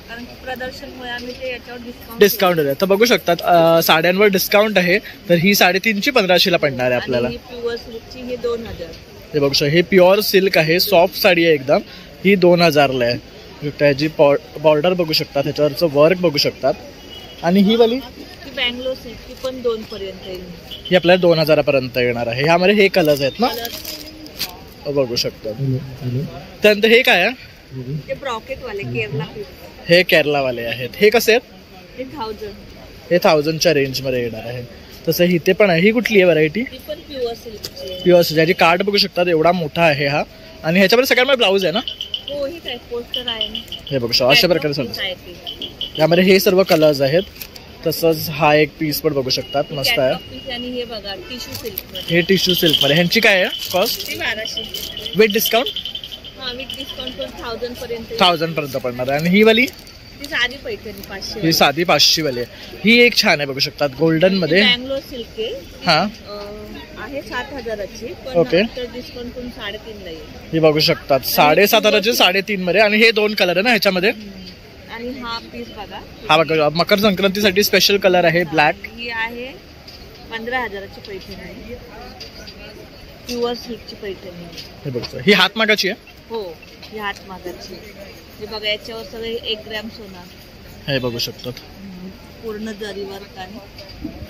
कारण प्रदर्शनमुळे आम्ही ते याच्यावर डिस्काउंट आहे. तर बघू शकतात साड्यांवर डिस्काउंट आहे. तर ही 3,500ची 1500ला पडणार आहे आपल्याला. प्युअर सिल्कची ही 2000. हे बघू शकता हे प्युअर सिल्क आहे, सॉफ्ट साडी आहे एकदम. ही 2000ला आहे. त्याची बॉर्डर बघू शकतात, त्याच्यावरचं वर्क बघू शकतात. आणि ही वाली बँगलोर सिल्क पण 2 पर्यंत येईल. ही आपल्याला 2000 पर्यंत येणार आहे. ह्यामध्ये हे कलर्स आहेत ना बघू शकतात. त्यानंतर हे काय आहे? हे ब्रॉकेट वाले केरला. हे केरलावाले आहेत. हे कसे आहेत? हे 1000. हे 1000च्या रेंजमध्ये येणार आहे. तसं इथे पण आहे. ही कुठली आहे व्हरायटी? ही पण प्युअर सिल्क. Pure silk. याची कार्ड बघू शकतात एवढा मोठा आहे हा. आणि ह्याच्यामध्ये सगळ्यामध्ये ब्लाऊज आहे ना? हो, ही काय पोस्टर आहे. हे बघू शकता अशा प्रकारे समजा. यामध्ये हे सर्व कलर्स आहेत. तसंच हा एक पीस पण बघू शकतात मस्त आहे. आणि हे बघा टिश्यू सिल्क. हे टिश्यू सिल्क मध्ये. ह्यांची काय आहे कॉस्ट? 1200. With discount? हां, विथ डिस्काउंट 1000 पर्यंत. 1000 पर्यंत पडणार आहे. आणि ही वाली? ती साधी पैठणी 500. ही साधी 500 वाली आहे. ही एक छान आहे बघू शकतात गोल्डन मध्ये. बँगलोर सिल्क आहे. हा, आहे 7,000ची Okay. डिस्काउंट करून 3,500 येईल. ही बघू शकतात 7,500चे 3.5 मध्ये आणि हे 2 कलर आहे ना ह्याच्यामध्ये. आणि हा पीस बघा, हा बघा मकर संक्रांतीसाठी स्पेशल कलर आहे ब्लॅक. ही आहे 15,000ची पैठणी आहे, प्युअर सिल्कची पैठणी. हे बघतो ही हातमागाची आहे. हो, ही हातमागाची. हे बघा याच्यावर सगळे 1 ग्रॅम सोना, हे बघू शकतात पूर्ण जरीवर. आणि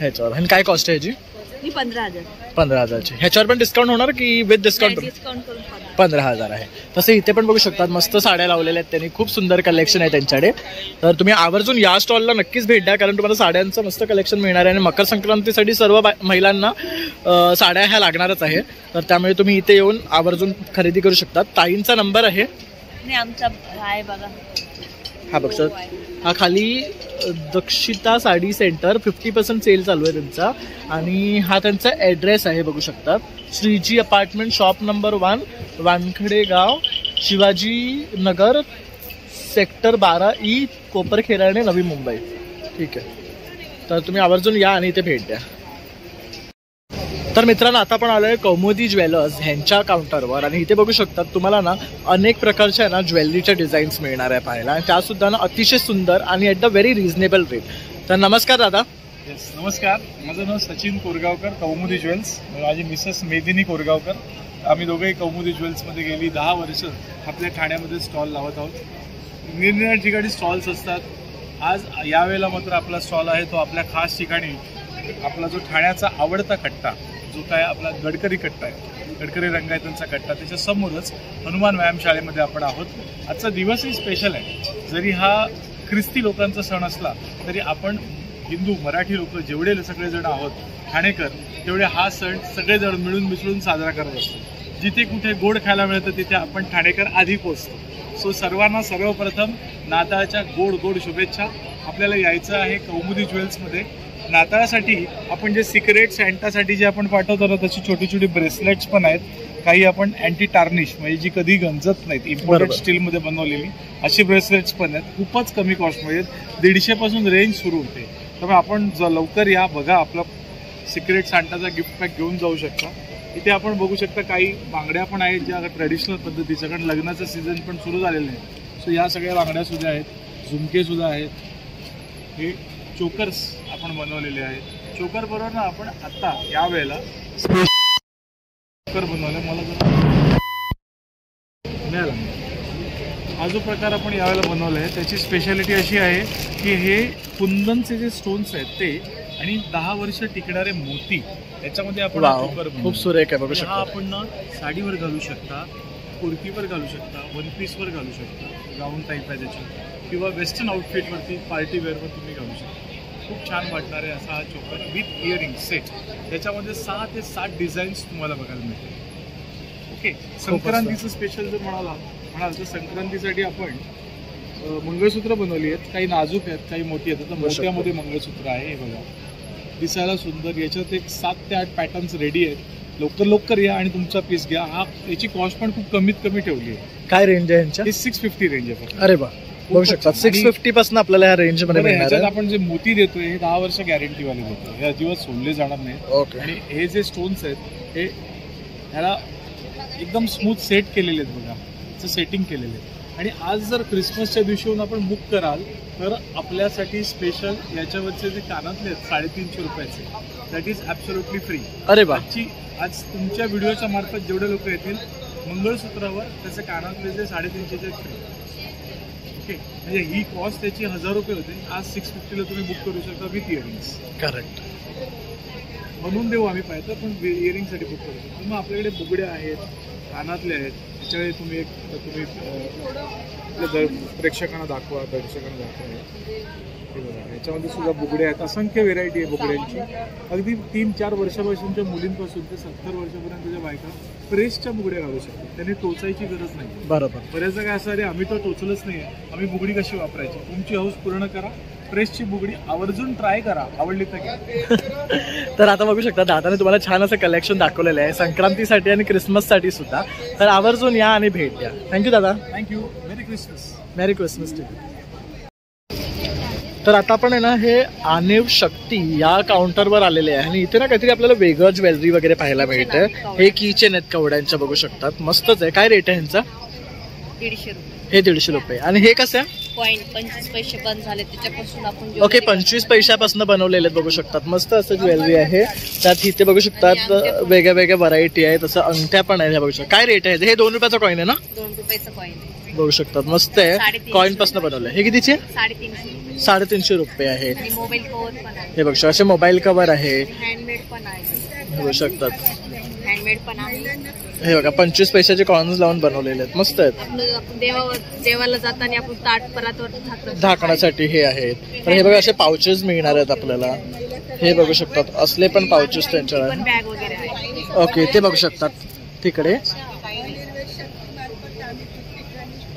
ह्याच्यावर आणि काय कॉस्ट आहे ह्याची? ही 15,000. 15,000ची. ह्याच्यावर पण डिस्काउंट होणार की विथ डिस्काउंट? डिस्काउंट करून 15,000 आहे. तसे इथे पण बघू शकतात मस्त साड्या लावलेल्या आहेत त्यांनी, खूप सुंदर कलेक्शन आहे त्यांच्याकडे. तर तुम्ही आवर्जून या स्टॉलला नक्कीच भेट द्या, कारण तुम्हाला साड्यांचं मस्त कलेक्शन मिळणार आहे. आणि मकर संक्रांतीसाठी सर्व महिलांना साड्या ह्या लागणारच आहे, तर त्यामुळे तुम्ही इथे येऊन आवर्जून खरेदी करू शकता. ताईंचा नंबर आहे आणि आमचा आहे बघा, हा बघा, हा खाली दक्षिता साडी सेंटर 50% सेल चालू आहे त्यांचा. आणि हा त्यांचा ॲड्रेस आहे बघू शकतात, Shreeji apartment, shop number 1, Wankhade गाव, शिवाजी नगर, सेक्टर 12E, कोपरखेराणे, नवी मुंबई. ठीक आहे, तर तुम्ही आवर्जून या आणि इथे भेट द्या. तर मित्रांनो आता आपण आलोय कौमुदी ज्वेलर्स ह्यांच्या काउंटरवर. आणि इथे बघू शकतात तुम्हाला ना अनेक प्रकारच्या ना ज्वेलरीच्या डिझाईन्स मिळणार आहे पाहायला, आणि त्यासुद्धा ना अतिशय सुंदर आणि at the very reasonable rate. तर नमस्कार दादा. येस, नमस्कार. माझं नाव सचिन कोरगावकर, कौमुदी ज्वेल्स. माझी मिसेस मेदिनी कोरगावकर. आम्ही दोघेही कौमुदी ज्वेल्समध्ये गेली 10 वर्ष आपल्या ठाण्यामध्ये स्टॉल लावत आहोत. निरनिराळ्या ठिकाणी स्टॉल्स असतात. आज यावेळेला मात्र आपला स्टॉल आहे तो आपल्या खास ठिकाणी, आपला जो ठाण्याचा आवडता कट्टा, जो काय आपला गडकरी कट्टा आहे, गडकरी रंगायतांचा कट्टा, त्याच्या समोरच हनुमान व्यायामशाळेमध्ये आपण आहोत. आजचा दिवसही स्पेशल आहे. जरी हा ख्रिस्ती लोकांचा सण असला तरी आपण हिंदू मराठी लोक जेवढे सगळेजण आहोत ठाणेकर, तेवढे हा सण सगळेजण मिळून मिसळून साजरा करत असतो. जिथे कुठे गोड खायला मिळतं तिथे आपण ठाणेकर आधी पोचतो. सो सर्वांना सर्वप्रथम नाताळच्या गोड गोड शुभेच्छा. आपल्याला यायचं आहे कौमुदी ज्वेल्समध्ये. नाताळासाठी आपण जे सिक्रेट सॅन्टासाठी जे आपण पाठवतो ना, तशी छोटी छोटी ब्रेसलेट्स पण आहेत. काही आपण अँटी टार्निश म्हणजे जी कधी गंजत नाहीत, इम्पोर्टेड स्टीलमध्ये बनवलेली अशी ब्रेसलेट्स पण आहेत. खूपच कमी कॉस्टमध्ये 150 पासून रेंज सुरू होते. त्यामुळे आपण लवकर या, बघा आपला सिक्रेट सॅन्टाचा गिफ्ट पॅक घेऊन जाऊ शकता. इथे आपण बघू शकता काही बांगड्या पण आहेत ज्या ट्रेडिशनल पद्धतीच्या, कारण लग्नाचं सीझन पण सुरू झालेलं आहे. सो या सगळ्या बांगड्यासुद्धा आहेत, झुमकेसुद्धा आहेत. हे चोकर्स आपण बनवलेले आहेत. चोकर बरोबर ना आपण आता यावेळेला चोकर बनवलं, मला जरा मिळाला. हा जो प्रकार आपण यावेळेला बनवला आहे त्याची स्पेशालिटी अशी आहे की हे कुंदनचे जे स्टोन्स आहेत ते आणि 10 वर्ष टिकणारे मोती याच्यामध्ये आपण चोकर खूप सुरेख आहे बघू शकता. हा आपण ना साडीवर घालू शकता, कुर्तीवर घालू शकता, वन पीसवर घालू शकता, गाऊन टाईप आहे त्याची, किंवा वेस्टर्न आउटफिटवरती पार्टी वेअरवर तुम्ही घालू शकता. खूप छान वाटणार आहे असा हा चोकर विथ इयरिंग सेट. त्याच्यामध्ये 6 ते 7 डिझाईन्स तुम्हाला बघायला मिळते. ओके, संक्रांतीचं स्पेशल जर म्हणाल तर संक्रांतीसाठी आपण मंगळसूत्र बनवली आहेत. काही नाजूक आहेत, काही मोठी आहेत. तर मोठ्यामध्ये मंगळसूत्र आहे, हे बघा दिसायला सुंदर. याच्यात एक 7 ते 8 पॅटर्न्स रेडी आहेत. लवकर या आणि तुमचा पीस घ्या. याची कॉस्ट पण खूप कमीत कमी ठेवली आहे. काय रेंज आहे यांच्या? 650 रेंज आहे. अरे बा, बघू शकता 650 पासून आपल्याला या रेंज मध्ये मिळणार आहे. आपण जे मोती देतोय हे 10 वर्ष गॅरंटीवाले देतो, हे अजिबात सोडले जाणार नाही. ओके. आणि हे जे स्टोन्स आहेत हे ह्याला एकदम स्मूथ सेट केलेले आहेत, बघा त्याचं सेटिंग केलेलं आहे. आणि आज जर क्रिसमसच्या दिवशी येऊन आपण बुक कराल तर आपल्यासाठी स्पेशल याच्यावरचे जे कानातले आहेत 350 रुपयाचे, दॅट इज ॲब्सोल्युटली फ्री. अरे वा. आज तुमच्या व्हिडिओच्या मार्फत जेवढे लोक येतील मंगळसूत्रावर त्याचे कानातले जे 350चे फ्री. ओके, म्हणजे ही कॉस्ट त्याची 1000 रुपये होते, आज 650ला तुम्ही बुक करू शकता विथ इयरिंग्स. करेक्ट. बनवून देऊ आम्ही पाहिजे पण इयरिंगसाठी बुक करू शकतो. मग आपल्याकडे बुगड्या आहेत, कानातले आहेत, त्याच्याकडे तुम्ही आपल्या प्रेक्षकांना दाखवा, दर्शकांना दाखवा. हे बघा याच्यामध्ये सुद्धा बुगड्या आहेत, असंख्य व्हेरायटी आहे बुगड्यांची. अगदी 3-4 वर्षापासूनच्या मुलींपासून ते 70 वर्षापर्यंतच्या बायका प्रेसच्या बुगड्या घालू शकतात. त्यांनी टोचायची गरज नाही. बरोबर. बऱ्याचदा काय असं, अरे आम्ही तर टोचलंच नाही आहे, आम्ही बुगडी कशी वापरायची. तुमची हौस पूर्ण करा, प्रेसची बुगडी आवर्जून ट्राय करा, आवडली तर घ्या. तर आता बघू शकता दादाने तुम्हाला छान असं कलेक्शन दाखवलेलं आहे संक्रांतीसाठी आणि क्रिसमससाठी सुद्धा. तर आवर्जून या आणि भेट द्या. थँक्यू दादा. Thank you. Merry Christmas. Merry Christmas too. तर आता आपण आहे ना हे आणीव शक्ती या काउंटरवर आलेले आहे आणि इथे ना काहीतरी आपल्याला वेगळं ज्वेलरी वगैरे पाहायला मिळते. हे कीचेन आहेत कवड्यांच्या, बघू शकतात, मस्तच आहे. काय रेट आहे ह्यांचा? 150 रुपये. हे 150 रुपये. आणि हे कसं आहे? कॉइन 25 पैसे बंद झाले त्याच्यापासून आपण ओके, 25 पैशापासून बनवलेले बघू शकतात. मस्त असं ज्वेलरी आहे. त्यात इथे बघू शकतात वेगळ्या वेगळ्या व्हरायटी आहे. तसं अंगठ्या पण आहे. बघू शकता. काय रेट आहे? हे 2 रुपयाचा कॉइन आहे ना? 2 रुपयाचा कॉइन बघू शकतात. मस्त आहे. कॉइन पासून बनवलंय. हे कितीचे? 350 रुपये आहे. मोबाईल कव्हर पण आहे. हे बघू शकता, असे मोबाईल कव्हर आहे. हँडमेड पण आहे. बघू शकतात. हँडमेड पण आहे. हे बघा 25 पैशाचे कॉइन्स लावून बनवलेले आहेत. मस्त आहेत. आपण देवाला जाताना आपण ताट परात झाकण्यासाठी हे आहेत. तर हे बघा असे पाउचेस मिळणार आहेत आपल्याला. हे बघू शकतात, असले पण पाउचेस त्यांच्याकडे. बॅग वगैरे आहे. ओके, ते बघू शकतात तिकडे.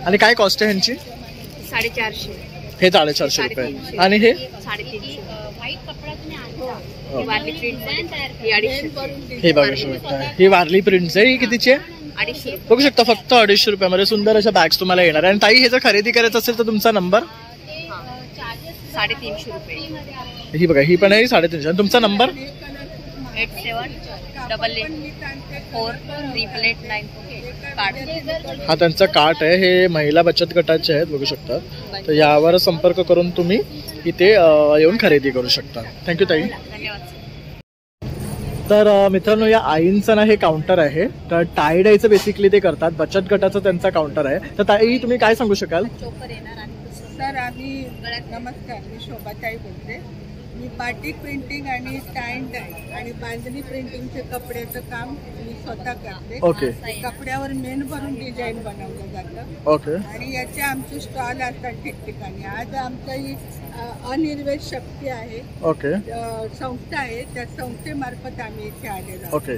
आणि काय कॉस्ट आहे ह्यांची? 450. हे 450 रुपये. आणि हे 350. व्हाईट कपडा तुम्ही आणता. वारली प्रिंट ही 250. हे बघू शकता, ही वारली प्रिंट आहे. ही कितीची आहे? 250. बघू शकता, फक्त 250 रुपयामध्ये सुंदर अशा बॅग्स तुम्हाला येणार आहे. आणि ताई, हे जर खरेदी करायचं असेल तर तुमचा नंबर? 350 रुपये. ही बघा, ही पण आहे 350. आणि तुमचा नंबर? 8788438894. हा त्यांचा कार्ट आहे. हे महिला बचत गटाचे आहेत, बघू शकता. तर यावर संपर्क करून तुम्ही इथे येऊन खरेदी करू शकता. थँक्यू ताई. तर मित्रांनो, या आईंचं ना हे काउंटर आहे. तर टाय डायचं बेसिकली ते करतात. बचत गटाचं त्यांचा काउंटर आहे. तर ताई, तुम्ही काय सांगू शकाल? सर, आम्ही नमस्कार, मी शोभाताई बोलते. मी बाटिक प्रिंटिंग आणि टाय डाय आणि बांधणी प्रिंटिंगचे कपड्याचं काम मी स्वतः करते. ओके. कपड्यावर मेन भरून डिझाईन बनवलं जातं. ओके. आणि याचे आमचे स्टॉल असतात ठिकठिकाणी. आज आमचं ही अनिर्वेद शक्ती आहे. ओके. संस्था आहे, त्या संस्थेमार्फत आम्ही इथे आलेलो आहोत. ओके.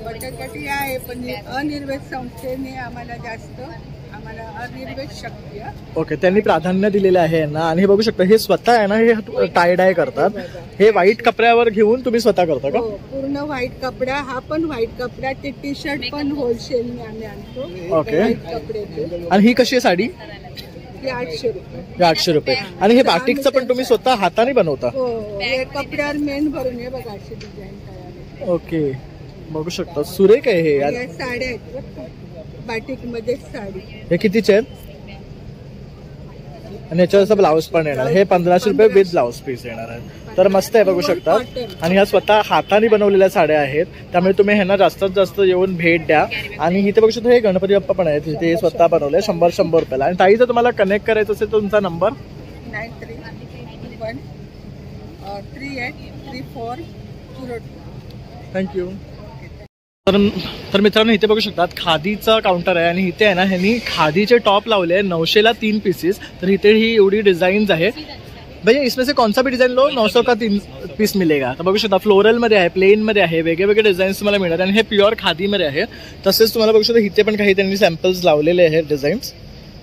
बचत गट आहे, पण अनिर्वेद संस्थेने आम्हाला जास्त अनिर्वेद शक्ती. ओके, त्यांनी प्राधान्य दिलेलं आहे ना. आणि हे बघू शकता, हे स्वतः आहे ना हे टाय डाय करतात. हे व्हाईट कपड्यावर घेऊन तुम्ही स्वतः करता का? पूर्ण व्हाईट कपडा. हा पण व्हाईट कपडा. ते टी शर्ट पण होलसेलने आम्ही आणतो. ओके. व्हाईट कपड्याचे. आणि ही कशी आहे साडी? ही 800 रुपये. 800 रुपये. आणि हे बाटिकचं पण तुम्ही स्वतः हाताने बनवता? हो, हे कपड्यावर मेन भरून हे बघा अशी डिझाईन तयार. ओके, बघू शकता, सुरेख आहे हे. या साड्या आहेत बाटिक मध्ये साडी. हे कितीचे आहेत? आणि याच्यावर ब्लाऊज पण येणार. हे 1500 रुपये विथ ब्लाऊज पीस येणार आहे. तर मस्त आहे, बघू शकता. आणि ह्या स्वतः हाताने बनवलेल्या साड्या आहेत. त्यामुळे तुम्ही ह्यांना जास्तीत जास्त येऊन भेट द्या. आणि इथे बघू शकता, हे गणपती बाप्पा पण आहेत. इथे स्वतः बनवले 100 रुपयाला. आणि ताई, जर तुम्हाला कनेक्ट करायचं असेल तर तुमचा नंबर? 9331383402. थँक्यू. तर मित्रांनो, इथे बघू शकतात खादीचा काउंटर आहे. आणि इथे आहे ना ह्यांनी खादीचे टॉप लावले आहे 900ला 3 पीसेस. तर इथे ही एवढी डिझाईन्स आहे. भैया, इसमें से कौन सा भी डिझाईन लो 900 का 3 पीस मिलेगा. तर बघू शकता, फ्लोरल मध्ये आहे, प्लेन मध्ये आहे, वेगळे वेगळे डिझाईन्स तुम्हाला मिळणार. आणि हे प्युअर खादीमध्ये आहे. तसेच तुम्हाला बघू शकता इथे पण काही त्यांनी सॅम्पल्स लावलेले आहेत डिझाईन्स.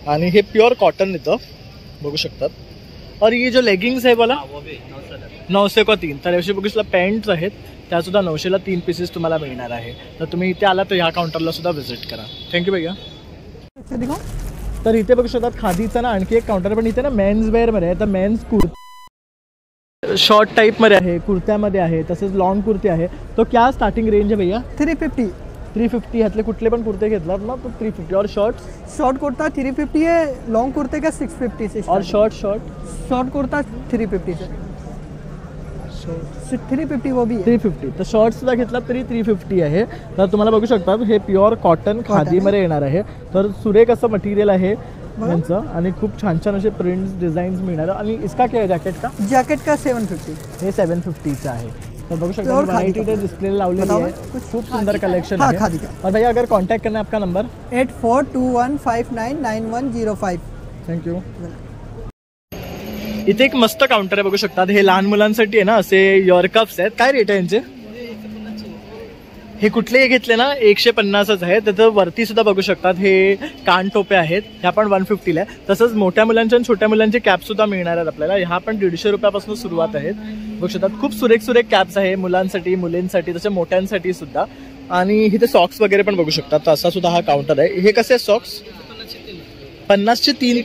आणि हे प्युअर कॉटन इथं बघू शकतात. और ये जो लेगिंग्स आहे बोला 900 का 3. तर असे बघू शकता पॅन्ट्स आहेत, त्या सुद्धा 900ला 3 पीसेस तुम्हाला मिळणार आहे. तर तुम्ही इथे आला तर ह्या काउंटरला सुद्धा व्हिजिट करा. थँक्यू भैया. तर इथे बघू शकतात खादीचा ना आणखी एक काउंटर, पण इथे ना मेन्स वेअर मध्ये आहे. तर मेन्स शॉर्ट टाइप मध्ये आहे, कुर्त्यामध्ये आहे, तसेच लॉंग कुर्ती आहे. तो क्या स्टार्टिंग रेंज आहे भैया? 350. ह्यातले कुठले पण कुर्ते घेतलात ना तो 350. और शॉर्ट कुर्ता 350 है. लॉन्ग कुर्ते का 650 से. और शॉर्ट कुर्ता 350 से. 350 वो भी 350. तर शॉर्ट सुद्धा घेतला तरी 350 आहे. तर तुम्हाला बघू शकता हे प्युअर कॉटन खादीमध्ये येणार आहे. तर सुरेख असं मटेरियल आहे यांचं. आणि खूप छान छान असे प्रिंट्स डिझाईन्स मिळणार. आणि इसका क्या है जॅकेट का 750. हे 750चं आहे. तर बघू शकता व्हरायटी डिस्प्ले लावलेली आहे. खूप सुंदर कलेक्शन आहे. और भैया, अगर कॉन्टैक्ट करना है आपका नंबर 8421599105. थँक्यू. इथे एक मस्त काउंटर आहे, बघू शकतात. हे लहान मुलांसाठी आहे ना असे इयर कप्स आहेत. काय रेट आहे यांचे? हे कुठलेही घेतले ना 150च आहे. त्याचं वरती सुद्धा बघू शकतात हे कान टोपे आहेत, ह्या पण 150ला आहे. तसंच मोठ्या मुलांच्या आणि छोट्या मुलांचे कॅप सुद्धा मिळणार आहेत आपल्याला. ह्या पण 150 रुपयापासून सुरुवात आहेत. बघू शकतात खूप सुरेख कॅप्स आहे मुलांसाठी, मुलींसाठी, तसे मोठ्यांसाठी सुद्धा. आणि इथे सॉक्स वगैरे पण बघू शकतात. तर असा सुद्धा हा काउंटर आहे. हे कसे सॉक्स? 50चे 3.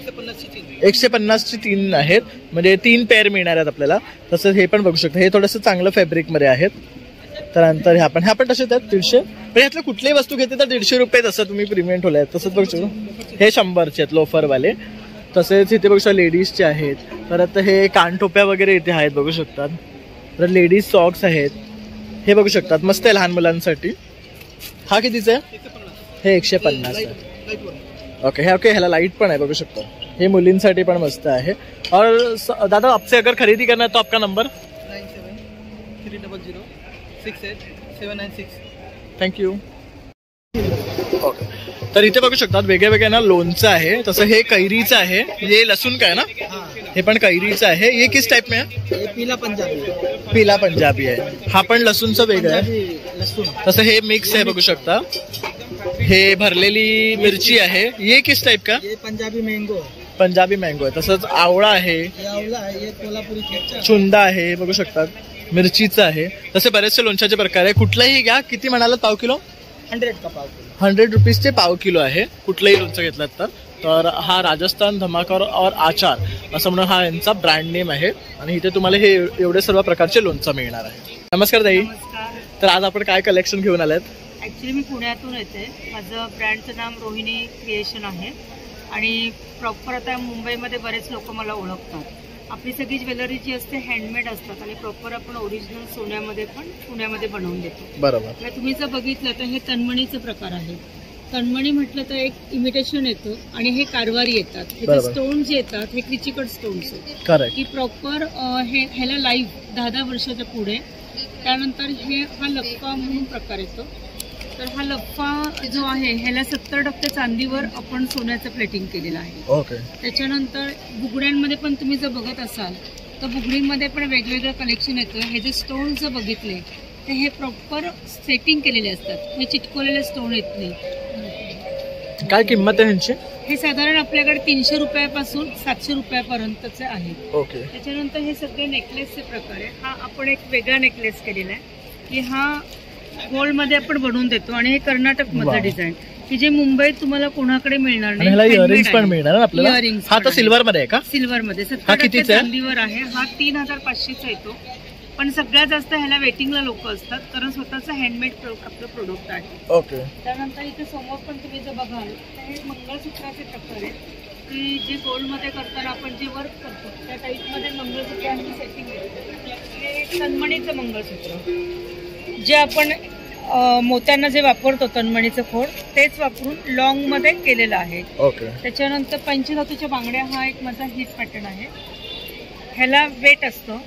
150ची 3 आहेत, म्हणजे 3 पेअर मिळणार आहेत आपल्याला. तसंच हे पण बघू शकता, हे थोडंसं चांगलं फॅब्रिकमध्ये आहेत. त्यानंतर ह्या पण तसेच आहेत 150. पण यातलं कुठलीही वस्तू घेते तर 150 रुपये तसं तुम्ही प्रीमियम ठेवलं आहे. तसंच बघू शकतो हे 100चे आहेत लोफरवाले. तसेच इथे बघू शकता लेडीजचे आहेत. परत हे कानटोप्या वगैरे इथे आहेत बघू शकतात. परत लेडीज सॉक्स आहेत, हे बघू शकतात, मस्त आहे लहान मुलांसाठी. हा कितीचा आहे? हे 150 आहे. ओके ह्याला लाईट पण आहे बघू शकता. हे मुलींसाठी पण मस्त आहे. और दादा आपसे अगर खरीदी करना है तो आपका नंबर 9730687996. थँक्यू. ओके, तर इथे बघू शकतात वेगळ्या वेगळ्या ना लोणचं आहे. तसं हे कैरीचं आहे. हे लसूण काय ना, हे पण कैरीचं आहे. ये किस टाइप में है? पीला पंजाबी आहे. हा पण लसूणचं वेगळं आहे. तसं हे मिक्स आहे बघू शकता. हे भरलेली मिरची आहे. ये किस टाइप का? पंजाबी मँगो आहे. तसंच आवळा आहे, चुंदा आहे बघू शकतात, मिरचीचं आहे. तसे बरेचसे लोणच्याचे प्रकार आहे. कुठलाही घ्या. किती म्हणालात पाव किलो? 100 रुपीजचे पाव किलो आहे कुठलंही लोणचं घेतलात तर. हा राजस्थान धमाका और आचार असं म्हणून हा यांचा ब्रँड नेम आहे. आणि इथे तुम्हाला हे एवढे सर्व प्रकारचे लोणचं मिळणार आहे. नमस्कार ताई. तर आज आपण काय कलेक्शन घेऊन आलात? ॲक्च्युली मी पुण्यातून येते. माझं ब्रँडचं नाम रोहिणी क्रिएशन आहे आणि प्रॉपर आता मुंबईमध्ये बरेच लोक मला ओळखतात. आपली सगळी ज्वेलरी जी असते हँडमेड असतात आणि प्रॉपर आपण ओरिजिनल सोन्यामध्ये पण पुण्यामध्ये बनवून देतो. बरोबर. तुम्ही जर बघितलं तर हे तन्मणीचे प्रकार आहे. तन्मणी म्हटलं तर एक इमिटेशन येतं आणि हे कारवारी येतात. हे स्टोन जे येतात हे क्रिचिकट स्टोन्स आहेत की प्रॉपर ह्याला लाईव्ह 10-10 वर्षाच्या पुढे. त्यानंतर हा लप्पा म्हणून प्रकार येतो. तर हा लप्पा जो आहे ह्याला 70% चांदीवर आपण सोन्याचं प्लेटिंग केलेलं आहे. ओके. त्याच्यानंतर बुगड्यांमध्ये पण तुम्ही जर बघत असाल तर बुगडींमध्ये पण वेगवेगळं कलेक्शन येतं. हे जे स्टोन जर बघितले तर हे प्रॉपर सेटिंग केलेले असतात. हे चिटकवलेले स्टोन येत नाही. काय किंमत आहे ह्यांची? हे साधारण आपल्याकडे 300 रुपयापासून 700 रुपयापर्यंतचे आहेत. ओके. त्याच्यानंतर हे सगळे नेकलेसचे प्रकार आहे. हा आपण एक वेगळा नेकलेस केलेला आहे की हा गोल्डमध्ये आपण बनवून देतो आणि हे कर्नाटक मधलं डिझाईन की जे मुंबईत तुम्हाला कोणाकडे मिळणार नाही. इयरिंग्स पण मिळणार आपल्याला. हा तर सिल्वर मध्ये आहे का? सिल्वर मध्ये 70% चांदीवर आहे. हा 3500चा येतो. पण सगळ्यात जास्त ह्याला वेटिंगला लोक असतात कारण स्वतःचं हँडमेड आपलं प्रोडक्ट आहे. ओके. त्यानंतर इथे समोर पण तुम्ही जर बघाल तर हे मंगळसूत्राचे प्रकार आहेत की जे गोल्डमध्ये करताना आपण जे वर्क करतो त्या टाईपमध्ये मंगळसूत्रांची सेटिंग आहे. हे तन्मणीचं मंगळसूत्र जे आपण मोत्यांना जे वापरतो तन्मणीचं खोड तेच वापरून लॉंग मध्ये केलेलं आहे. ओके. त्याच्यानंतर पंचधातूच्या बांगड्या हा एक माझा हिट पॅटर्न आहे. ह्याला वेट असतं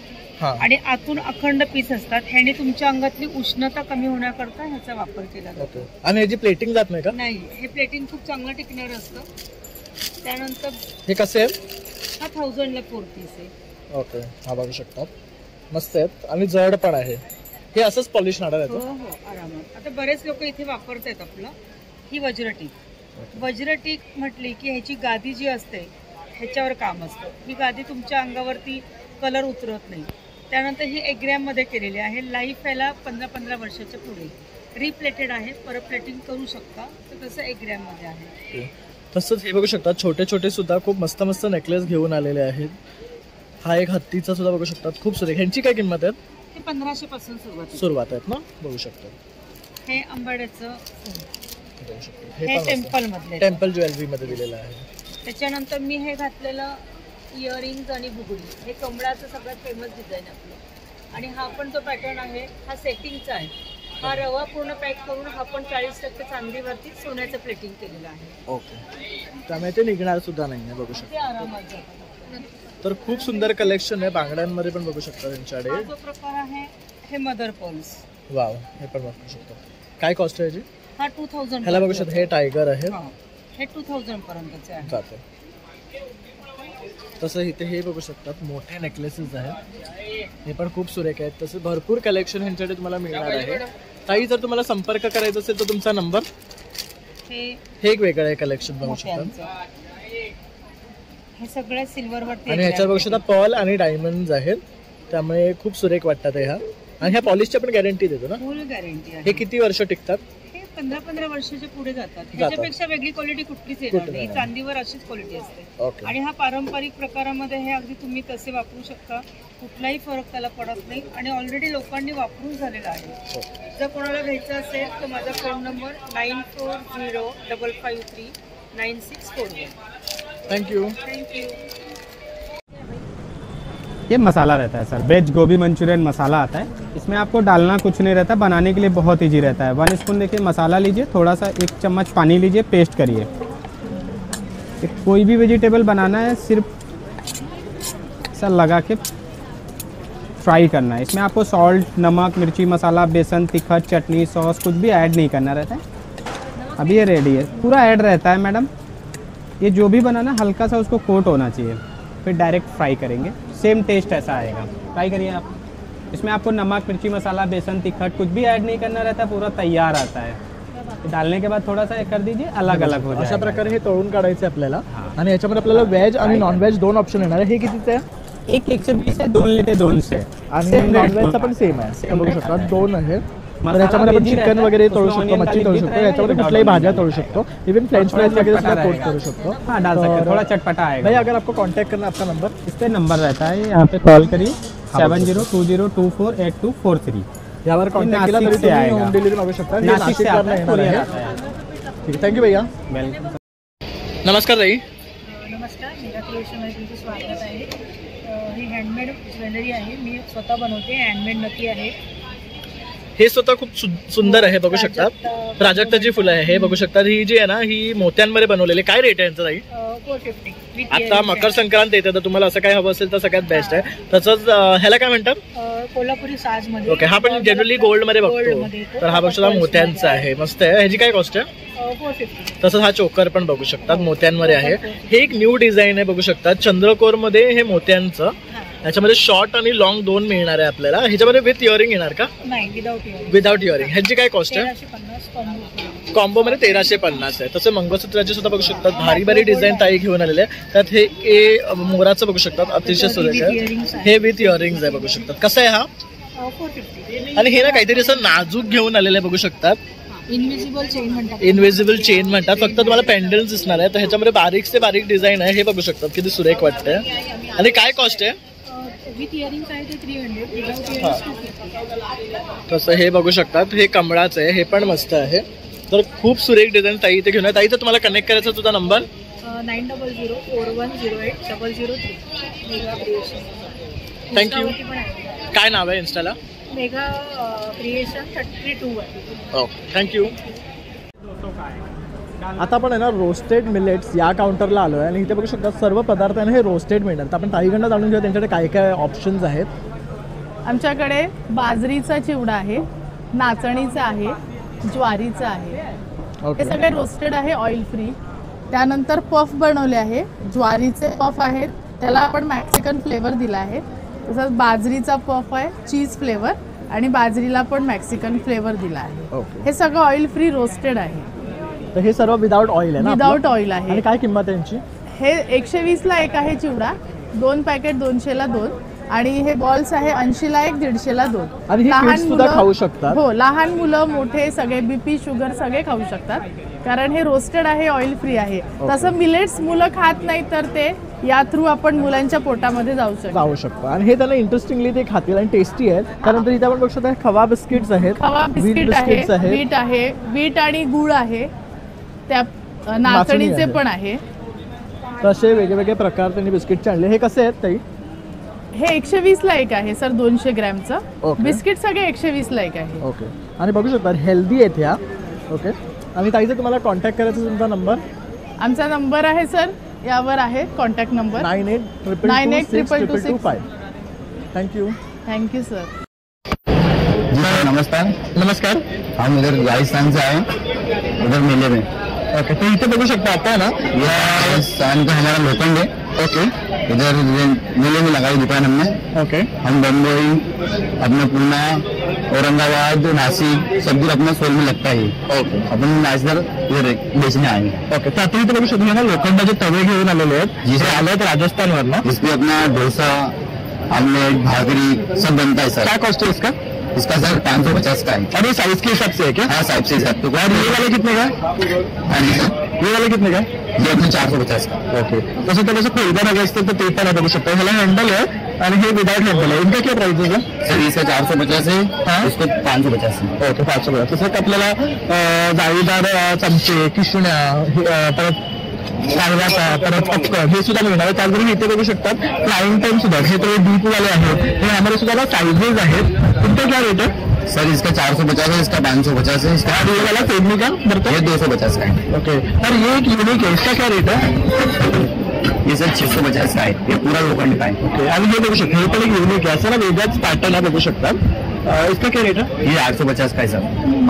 आणि आतून अखंड पीस असतात. ह्याने तुमच्या अंगातली उष्णता कमी होण्याकरता ह्याचा वापर केला जातो. आणि ह्याची प्लेटिंग जात नाही का? नाही, हे प्लेटिंग खूप चांगलं टिकणार असतं. त्यानंतर हे कसे आहे? हा 1000ला 4 पीस आहे. ओके. हा बघू शकतात मस्त आहेत आणि जड पण आहे. हे असंच पॉलिश होणार आहे. हो आरामात. आता बरेच लोक इथे वापरतात आपलं. ही वज्रटीक म्हटली की ह्याची गादी जी असते ह्याच्यावर काम असतं. ही गादी तुमच्या अंगावरती कलर उतरत नाही. त्यानंतर ही 1 ग्रॅममध्ये केलेली आहे. लाईफ याला 15-15 वर्षाच्या पुढे. रिप्लेटेड आहे, परत प्लेटिंग करू शकता. तर तसं 1 ग्रॅममध्ये आहे. तसंच हे बघू शकता छोटे छोटे सुद्धा खूप मस्त मस्त नेकलेस घेऊन आलेले आहेत. हा एक हत्तीचा सुद्धा बघू शकतात खूप सुरेख. ह्यांची काय किंमत आहे? ते 1500 पासून सुरुवात आहेत ना बघू शकतो. हे आंबाड्याचं हे टेम्पल मधले टेम्पल ज्वेलरी मध्ये दिलेलं आहे. त्याच्यानंतर मी हे घातलेलं इयरिंग्स आणि बुगडी हे कमळाचं सगळ्यात फेमस डिझाईन आपलं. आणि हा पण जो पॅटर्न आहे हा सेटिंगचा आहे. हा रवा पूर्ण पॅक करून हा पण 40% चांदीवरती सोन्याचं प्लेटिंग केलेलं आहे. ओके. त्यामुळे ते निघणार सुद्धा नाही आहे बघू शकतो. ते आरामात जातात. तर खूप सुंदर कलेक्शन आहे. बांगड्यांमध्ये पण बघू शकता त्यांच्याकडे. हा जो प्रकार आहे हे मदर पर्ल्स. वाव. हे पण बघू शकतो. काय कॉस्ट आहे याची? हा 2000. ह्याला बघू शकता हे टायगर आहे. हे 2000 पर्यंतचे आहे. जाते. तसं इथे हे बघू शकतात मोठे नेकलेसेस आहेत. हे पण खूप सुरेख आहेत. तसं भरपूर कलेक्शन ह्यांच्याकडे तुम्हाला मिळणार आहे. ताई जर तुम्हाला संपर्क करायचा असेल तर तुमचा नंबर. हे एक वेगळं आहे कलेक्शन बघू शकता. हे सगळे सिल्वरवरती आणि ह्याच्यावर बघू शकता पर्ल आणि डायमंड्स आहेत. त्यामुळे खूप सुरेख वाटतात ह्या. आणि ह्या पॉलिशची पण गॅरंटी देतो ना? फुल गॅरंटी आहे. हे किती वर्ष टिकतात? हे 15-15 वर्षाच्या पुढे जातात. त्याच्यापेक्षा वेगळी क्वालिटी कुठलीच येणार नाही. चांदीवर अशीच क्वालिटी असते. आणि हा पारंपरिक प्रकारामध्ये हे अगदी तुम्ही तसे वापरू शकता, कुठलाही फरक त्याला पडत नाही आणि ऑलरेडी लोकांनी वापरून झालेला आहे. जर कोणाला घ्यायचं असेल तर माझा फोन नंबर 9405539641. थँक्यू. ये मसाला रहता है सर, वेज गोभी मंचूरियन मसाला आता है. इसमें आपको डालना कुछ नहीं रहता, बनाने के लिए बहुत ईजी रहता है. 1 स्पून देखिए मसाला लीजिए, थोड़ा सा 1 चम्मच पानी लीजिए, पेस्ट करिए. कोई भी वेजिटेबल बनाना है सिर्फ ऐसा लगा के फ्राई करना है. इसमें आपको सॉल्ट, नमक, मिर्ची मसाला, बेसन, तिखट, चटनी, सॉस कुछ भी ऐड नहीं करना रहता है. अभी ये रेडी है, पूरा ऐड रहता है मैडम. ये जो भी बनाना हल्का सा उसको कोट होना चाहिए, फिर डायरेक्ट फ्राई करेंगे. सेम टेस्ट ऐसा आएगा. ट्राई करिए आप. इसमें आपको नमक, मिर्ची मसाला, बेसन, तिखट कुछ भी ऐड नहीं करना रहता, पूरा तैयार आता है. डालने के बाद थोड़ा सा एक कर दीजिए, अलग अलग हो जाएगा. अशा प्रकारे हे तळून काढायचं आपल्याला. आणि याच्यामध्ये आपल्याला व्हेज आणि नॉन व्हेज 2 ऑप्शन येणार आहे. हे कितीचं आहे? एक 120 आहे, 2 लेते 200. आणि नॉन व्हेजचा पण सेम आहे. बघू शकता 2 आहे. तर याच्यामध्ये आपण चिकन वगैरे तळू शकतो, मच्छी तळू शकतो, याच्यामध्ये कुठल्याही भाज्या तळू शकतो, इवन फ्रेंच फ्राइज वगैरह सुद्धा कोट करू शकतो. हाँ, डाल सकते हैं, थोड़ा चटपटा आएगा. भाई अगर आपको कांटेक्ट करना आपका नंबर, इस पे नंबर रहता है, यहाँ पे कॉल करिए 7020248243. यावर कॉन्टॅक्ट केला तरी तुम्ही होम डिलिव्हरी मागू शकता. नाशिक से आता है. ठीक आहे, थँक्यू भैया. वेलकम. नमस्कार ताई. नमस्कार, मेगा क्रिएशनमध्ये तुमचं स्वागत आहे. ही हँडमेड ज्वेलरी आहे, मी स्वतः बनवते. हँडमेड नक्की आहे. हे स्वतः खूप सुंदर आहे, बघू शकता. प्राजक्ताची फुलं आहे, हे बघू शकता. ही जी आहे ना, ही मोत्यांमध्ये बनवलेली. काय रेट आहे यांचा ताई? 450. आता मकर संक्रांत येते, तर तुम्हाला असं काय हवं असेल तर सगळ्यात बेस्ट आहे. तसंच ह्याला काय म्हणतात? कोल्हापुरी साजमध्ये. ओके, हा पण जनरली गोल्ड मध्ये बघतो. तर हा बघू शकता मोत्यांचा आहे, मस्त आहे. ह्याची काय कॉस्ट आहे? 450. तसंच हा चोकर पण बघू शकतात, मोत्यांमध्ये आहे. हे एक न्यू डिझाईन आहे, बघू शकतात. चंद्रकोर मध्ये हे मोत्यांचं. याच्यामध्ये शॉर्ट आणि लॉंग 2 मिळणार आहे आपल्याला. ह्याच्यामध्ये विथ इयरिंग येणार का? नाही, विदाउट इयरिंग. ह्याची काय कॉस्ट आहे? 1350 कॉम्बो मध्ये 1350 आहे. तसे मंगळसूत्राचे सुद्धा बघू शकतात, भारी भारी डिझाईन ताई घेऊन आलेले आहे. त्यात हे मोराचं बघू शकतात, अतिशय सुरेख आहे. हे विथ इयरिंग्स आहे, बघू शकतात. कसं आहे हा? 450. आणि हे ना काहीतरी असं नाजूक घेऊन आलेलं आहे, बघू शकतात. इनविजिबल चेन म्हणतात. इनविजिबल चेन म्हणतात. फक्त तुम्हाला पेंडल्स दिसणार आहे. तर ह्याच्यामध्ये बारीक से बारीक डिझाईन आहे, हे बघू शकतात. किती सुरेख वाटतंय. आणि काय कॉस्ट आहे? विथ इयरिंग्स आहे ते 300, विदाउट इयरिंग्स 250. तसं हे बघू शकतात. हे कमळाचं आहे, हे पण मस्त आहे. तर खूप सुरेख डिझाईन ताई इथे घेऊन. ताईचा तुम्हाला कनेक्ट करायचा तुझा नंबर 90041003. Mega creation. थँक्यू. काय नाव आहे इन्स्टाला? Mega creation 32. Okay, thank you. आता आपण आहे ना रोस्टेड मिलेट्स या काउंटरला आलो आहे आणि इथे बघू शकता सर्व पदार्थ आहे हे रोस्टेड मिळतात. तर आपण ताईकडनं जाणून घेऊया त्यांच्याकडे काय काय ऑप्शन्स आहेत. आमच्याकडे बाजरीचा चिवडा आहे, नाचणीचा आहे, ज्वारीचा आहे. हे सगळे रोस्टेड आहे, ऑइल फ्री. त्यानंतर पफ बनवले आहे, ज्वारीचे पफ आहेत, त्याला आपण मॅक्सिकन फ्लेवर दिला आहे. तसंच बाजरीचा पफ आहे, चीज फ्लेवर, आणि बाजरीला पण मॅक्सिकन फ्लेवर दिला आहे. हे सगळं ऑइल फ्री रोस्टेड आहे. तर हे सर्व विदाउट ऑइल आहे ना? विदाउट ऑइल आहे. आणि काय किंमत आहे यांची? हे 120ला एक आहे चिवडा, 2 पॅकेट 200ला 2, आणि हे बॉल्स आहे 80ला 1, 150ला 2. आणि लहान सुद्धा खाऊ शकतात. हो, लहान मुलं मोठे सगळे, बीपी शुगर सगळे खाऊ शकतात, कारण हे रोस्टेड आहे, ऑइल फ्री आहे. तसं मिलेट्स मुलं खात नाही, तर ते या थ्रू आपण मुलांच्या पोटामध्ये जाऊ शकतो. आणि हे त्यांना इंटरेस्टिंगली ते खातील आणि टेस्टी आहेत. त्यानंतर इथे आपण बघू शकता खवा बिस्किट्स आहेत, खवा बिस्किट आहे, बीट आहे, बीट आणि गुळ आहे, त्या नाचणीचे पण आहे. तसे वेगवेगळे प्रकार त्यांनी बिस्किटचे आणले. हे कसे आहेत ताई? हे 120ला एक आहे सर, 200 ग्रॅमचं बिस्किट. सगळे 120ला एक आहे. ओके. आणि बघू शकता हेल्दी आहेत ह्या. ओके. आणि ताईचा तुम्हाला कॉन्टॅक्ट करायचा तुमचा नंबर? आमचा नंबर आहे सर, यावर आहे contact number 98222225. Thank you. Thank you sir. नमस्कार. हम इधर राजस्थान से आए, उधर मेले में. ओके. तो इथे बघू शकता आता ना, राजस्थान का हमारा लोखंड है. ओके. इधर मेले में लगाई दुकान हमने. ओके. हम बम्बई, अपना पूना, औरंगाबाद, नासिक सब कुछ अपना स्टॉल में लगता है. ओके. अपन इधर बेचने आए. ओके. तर आता इथे बघू शकतो ना लोखंडाचे तवे घेऊन आलेले आहेत, जिथे आले आहेत राजस्थानवरनं. इसमें अपना डोसा, ऑमलेट, भाकरी सब बनता है सर. क्या कॉस्ट है इसका? इसका सर 550 का है। और ये साइज के हिसाब से है क्या? हाँ, साइज से हिसाब से। और ये वाला कितने का है? हाँ जी सर, ये वाला कितने का है? ये अपने 450 का। ओके, तसं त्याला फोल्डर हवे असतं तर ते पण बघू शकता। ह्याला हँडल आहे आणि हे विदाउट हँडल आहे। इनका क्या प्राइस है सर? इसका 450 है। हाँ, इसको 550 है। ओके, 550। तसं आपल्याला जाळीदार चमचे, किशण्या, परत परत पटकन हे सुद्धा मिळणार आहे। त्याचबरोबर इथे बघू शकतात फ्लाइंग टाइम सुद्धा, हे तर डीप वाले आहेत, हे हमारे सुद्धा साइजेस आहेत। तुमचा क्या रेट है सर? इसका 450 है, इसका 550 है, इसका ये वाला फेडनी का बरता है 250 का है। ओके, और ये एक यूनिक है, इसका क्या रेट है? ये सर 650 का है, ये पूरा लोखंड का है। ओके, आणि हे बघू शकता, हे पण एक यूनिक आहे, असं वेगळाच पॅटर्न आहे, बघू शकतात। इसका क्या रेट है? ये 850 का है सर।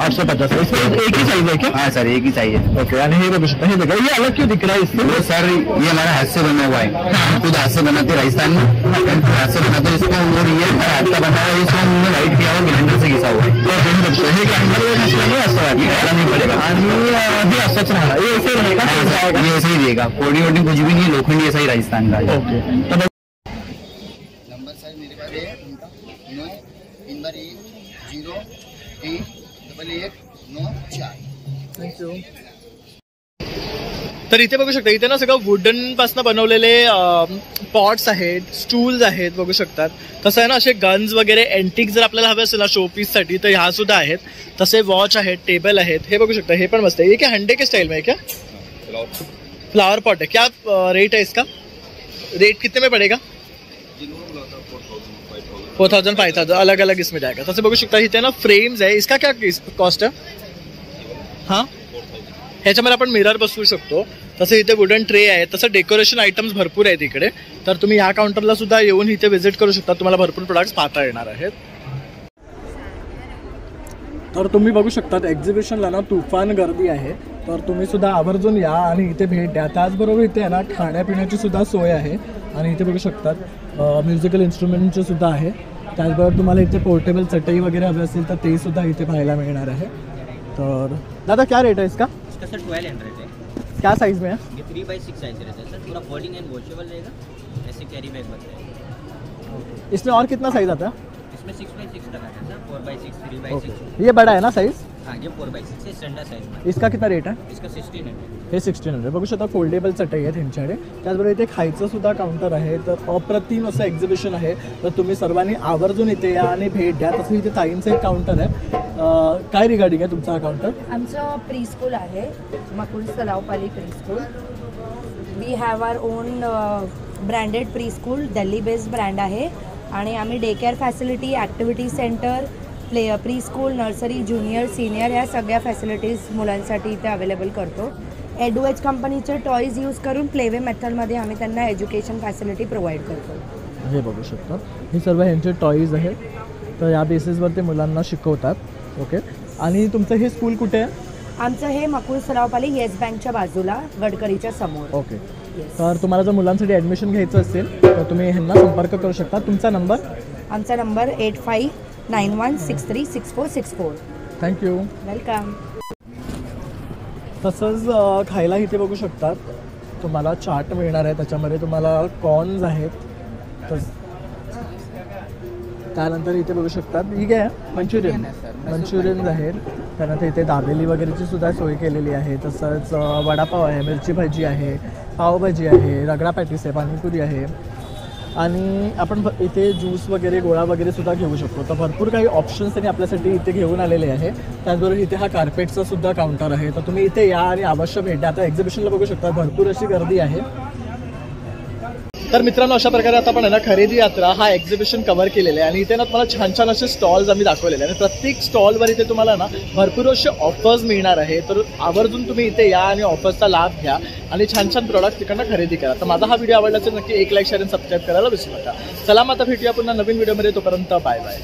850, इसका एक ही साइज है क्या? हाँ सर, एक ही साइज है। ओके, आणि हे बघू शकता, हे बघा, ये अलग क्यों दिख रहा है इससे? वो सर ये हमारा हाथ से बना हुआ है, हम खुद हाथ से बनाते राजस्थान में, हाथ से बनाते हैं इसको। और ये हाथ का बना हुआ है, इसको हमने वाइट किया हुआ, ग्राइंडर से घिसा हुआ है। हे ग्राइंडर घिसल्याने असं वाटलं नहीं पड़ेगा, आणि हे असंच राहणार, ये ऐसे रहेगा, ये ऐसे ही रहेगा, कोडी वोडी कुछ भी नहीं, लोखंडी ऐसा ही राजस्थान का है। ओके, नंबर सर मेरे पास है उनका 9-3-0-8-1-1-9-4। थँक्यू। तर इथे बघू शकता, इथे ना सगळं वुडन पासून बनवलेले पॉट्स आहेत, स्टूल्स आहेत, बघू शकतात। तसं आहे ना, असे गन्स वगैरे एंटिक जर आपल्याला हवे असेल ना शोपीस साठी, तर ह्या सुद्धा आहेत। तसे वॉच आहेत, टेबल आहेत, हे बघू शकता, हे पण मस्त आहे। ये क्या हंडे के स्टाइल में है क्या? फ्लावर पॉट है क्या? रेट है इसका? रेट कितने में पड़ेगा? 4000 5000 अलग अलग इसमें जाएगा। तसे बघू शकता, इथे ना फ्रेम्स आहे, इसका क्या कॉस्ट है? हाँ, ह्याच्यामध्ये आपण मिरर बसवू शकतो। तसं इथे वुडन ट्रे आहे, तसं डेकोरेशन आयटम्स भरपूर आहेत इकडे, तर तुम्ही या काउंटरला सुद्धा येऊन इथे व्हिजिट करू शकता, तुम्हाला भरपूर प्रोडक्ट्स पाहता येणार आहेत। तर तुम्ही बघू शकता एक्झिबिशनला ना तुफान गर्दी आहे, तर तुम्ही सुद्धा आवर्जून या आणि इथे भेट द्या। त्याचबरोबर इथे आहे ना खाण्यापिण्याची सुद्धा सोय आहे, आणि इथे बघू शकतात म्युझिकल इन्स्ट्रुमेंटचे सुद्धा आहे। त्याचबरोबर तुम्हाला इथे पोर्टेबल चटई वगैरे हवे असेल तर ते सुद्धा इथे पाहायला मिळणार आहे। तर दादा क्या रेट है इसका? इसका सर 1200 है। क्या साइज में है? ये 3x6 साइज रहता है सर, पूरा फोल्डिंग एंड वॉशेबल रहेगा, ऐसे कैरी बैग बनता है। इसमें और कितना साइज आता है? इसमें 6x6 तक आता है सर, 4x6, 3x6। ये बड़ा है ना साइज? हाँ, ये 4x6 से स्टैंडर्ड साइज में। इसका कितना रेट है? इसका 1600। हे 1600 बघू शकता, फोल्डेबल चटई आहे त्यांच्याकडे। त्याचबरोबर इथे खायचं सुद्धा काउंटर आहे, तर अप्रतिम असं एक्झिबिशन आहे, तर तुम्ही सर्वांनी आवर्जून इथे या आणि भेट द्या। तसं इथे ताईंचं एक काउंटर आहे, काय रिगार्डिंग आहे तुमचा हा काउंटर? आमचं प्री स्कूल आहे, मकुल सलावपाली pre school. We have our own branded pre school, Delhi based brand आहे, आणि आम्ही day care facility, activity centre, pre school, nursery, junior, senior ह्या सगळ्या फॅसिलिटीज मुलांसाठी इथे अवेलेबल करतो। एडुएज कंपनीचे टॉयज यूज करून प्लेवे मेथडमध्ये आम्ही त्यांना एज्युकेशन फॅसिलिटी प्रोव्हाइड करतो। हे बघू शकता, हे सर्व ह्यांचे टॉयज आहेत, तर या बेसिसवर ते मुलांना शिकवतात। ओके, आणि तुमचं हे स्कूल कुठे आहे? आमचं हे मकुल सरावपाली येस बँकच्या बाजूला, गडकरीच्या समोर। ओके, तर तुम्हाला जर मुलांसाठी ॲडमिशन घ्यायचं असेल तर तुम्ही ह्यांना संपर्क करू शकता। तुमचा नंबर? आमचा नंबर 8591636464। Thank you, welcome. तसंच खायला इथे बघू शकतात, तुम्हाला चाट मिळणार आहे, त्याच्यामध्ये तुम्हाला कॉर्न्स आहेत, त्यानंतर इथे बघू शकतात ही काय मंचुरियन्स आहेत, त्यानंतर इथे दाबेली वगैरेची सुद्धा सोय केलेली आहे। तसंच वडापाव आहे, मिरची भाजी आहे, पावभाजी आहे, रगडा पॅटीस आहे, पाणीपुरी आहे, आणि आपण इथे ज्यूस वगैरे, गोळा वगैरे सुद्धा घेऊ शकतो। तर भरपूर काही ऑप्शन्स त्यांनी आपल्यासाठी इथे घेऊन आलेले आहे। त्याचबरोबर इथे हा कार्पेटचा सुद्धा काउंटर आहे, तर तुम्ही इथे या आणि अवश्य भेट द्या। आता एक्झिबिशनला बघू शकता भरपूर अशी गर्दी आहे। तर मित्रांनो, अशा प्रकारे आता आपण ना खरेदी यात्रा हा एक्झिबिशन कव्हर केलेलं आहे, आणि इथे ना तुम्हाला छान छान असे स्टॉल्स आम्ही दाखवलेले आहे, आणि प्रत्येक स्टॉलवर इथे तुम्हाला ना भरपूर असे ऑफर्स मिळणार आहे। तर आवर्जून तुम्ही इथे या आणि ऑफर्सचा लाभ घ्या आणि छान छान प्रोडक्ट तिकडनं खरेदी करा। तर माझा हा व्हिडिओ आवडला असेल नक्की एक लाईक, शेअर आणि सबस्क्राईब करायला विसरू नका। चला, मग आता भेटूया पुन्हा नवीन व्हिडिओमध्ये, तोपर्यंत बाय बाय।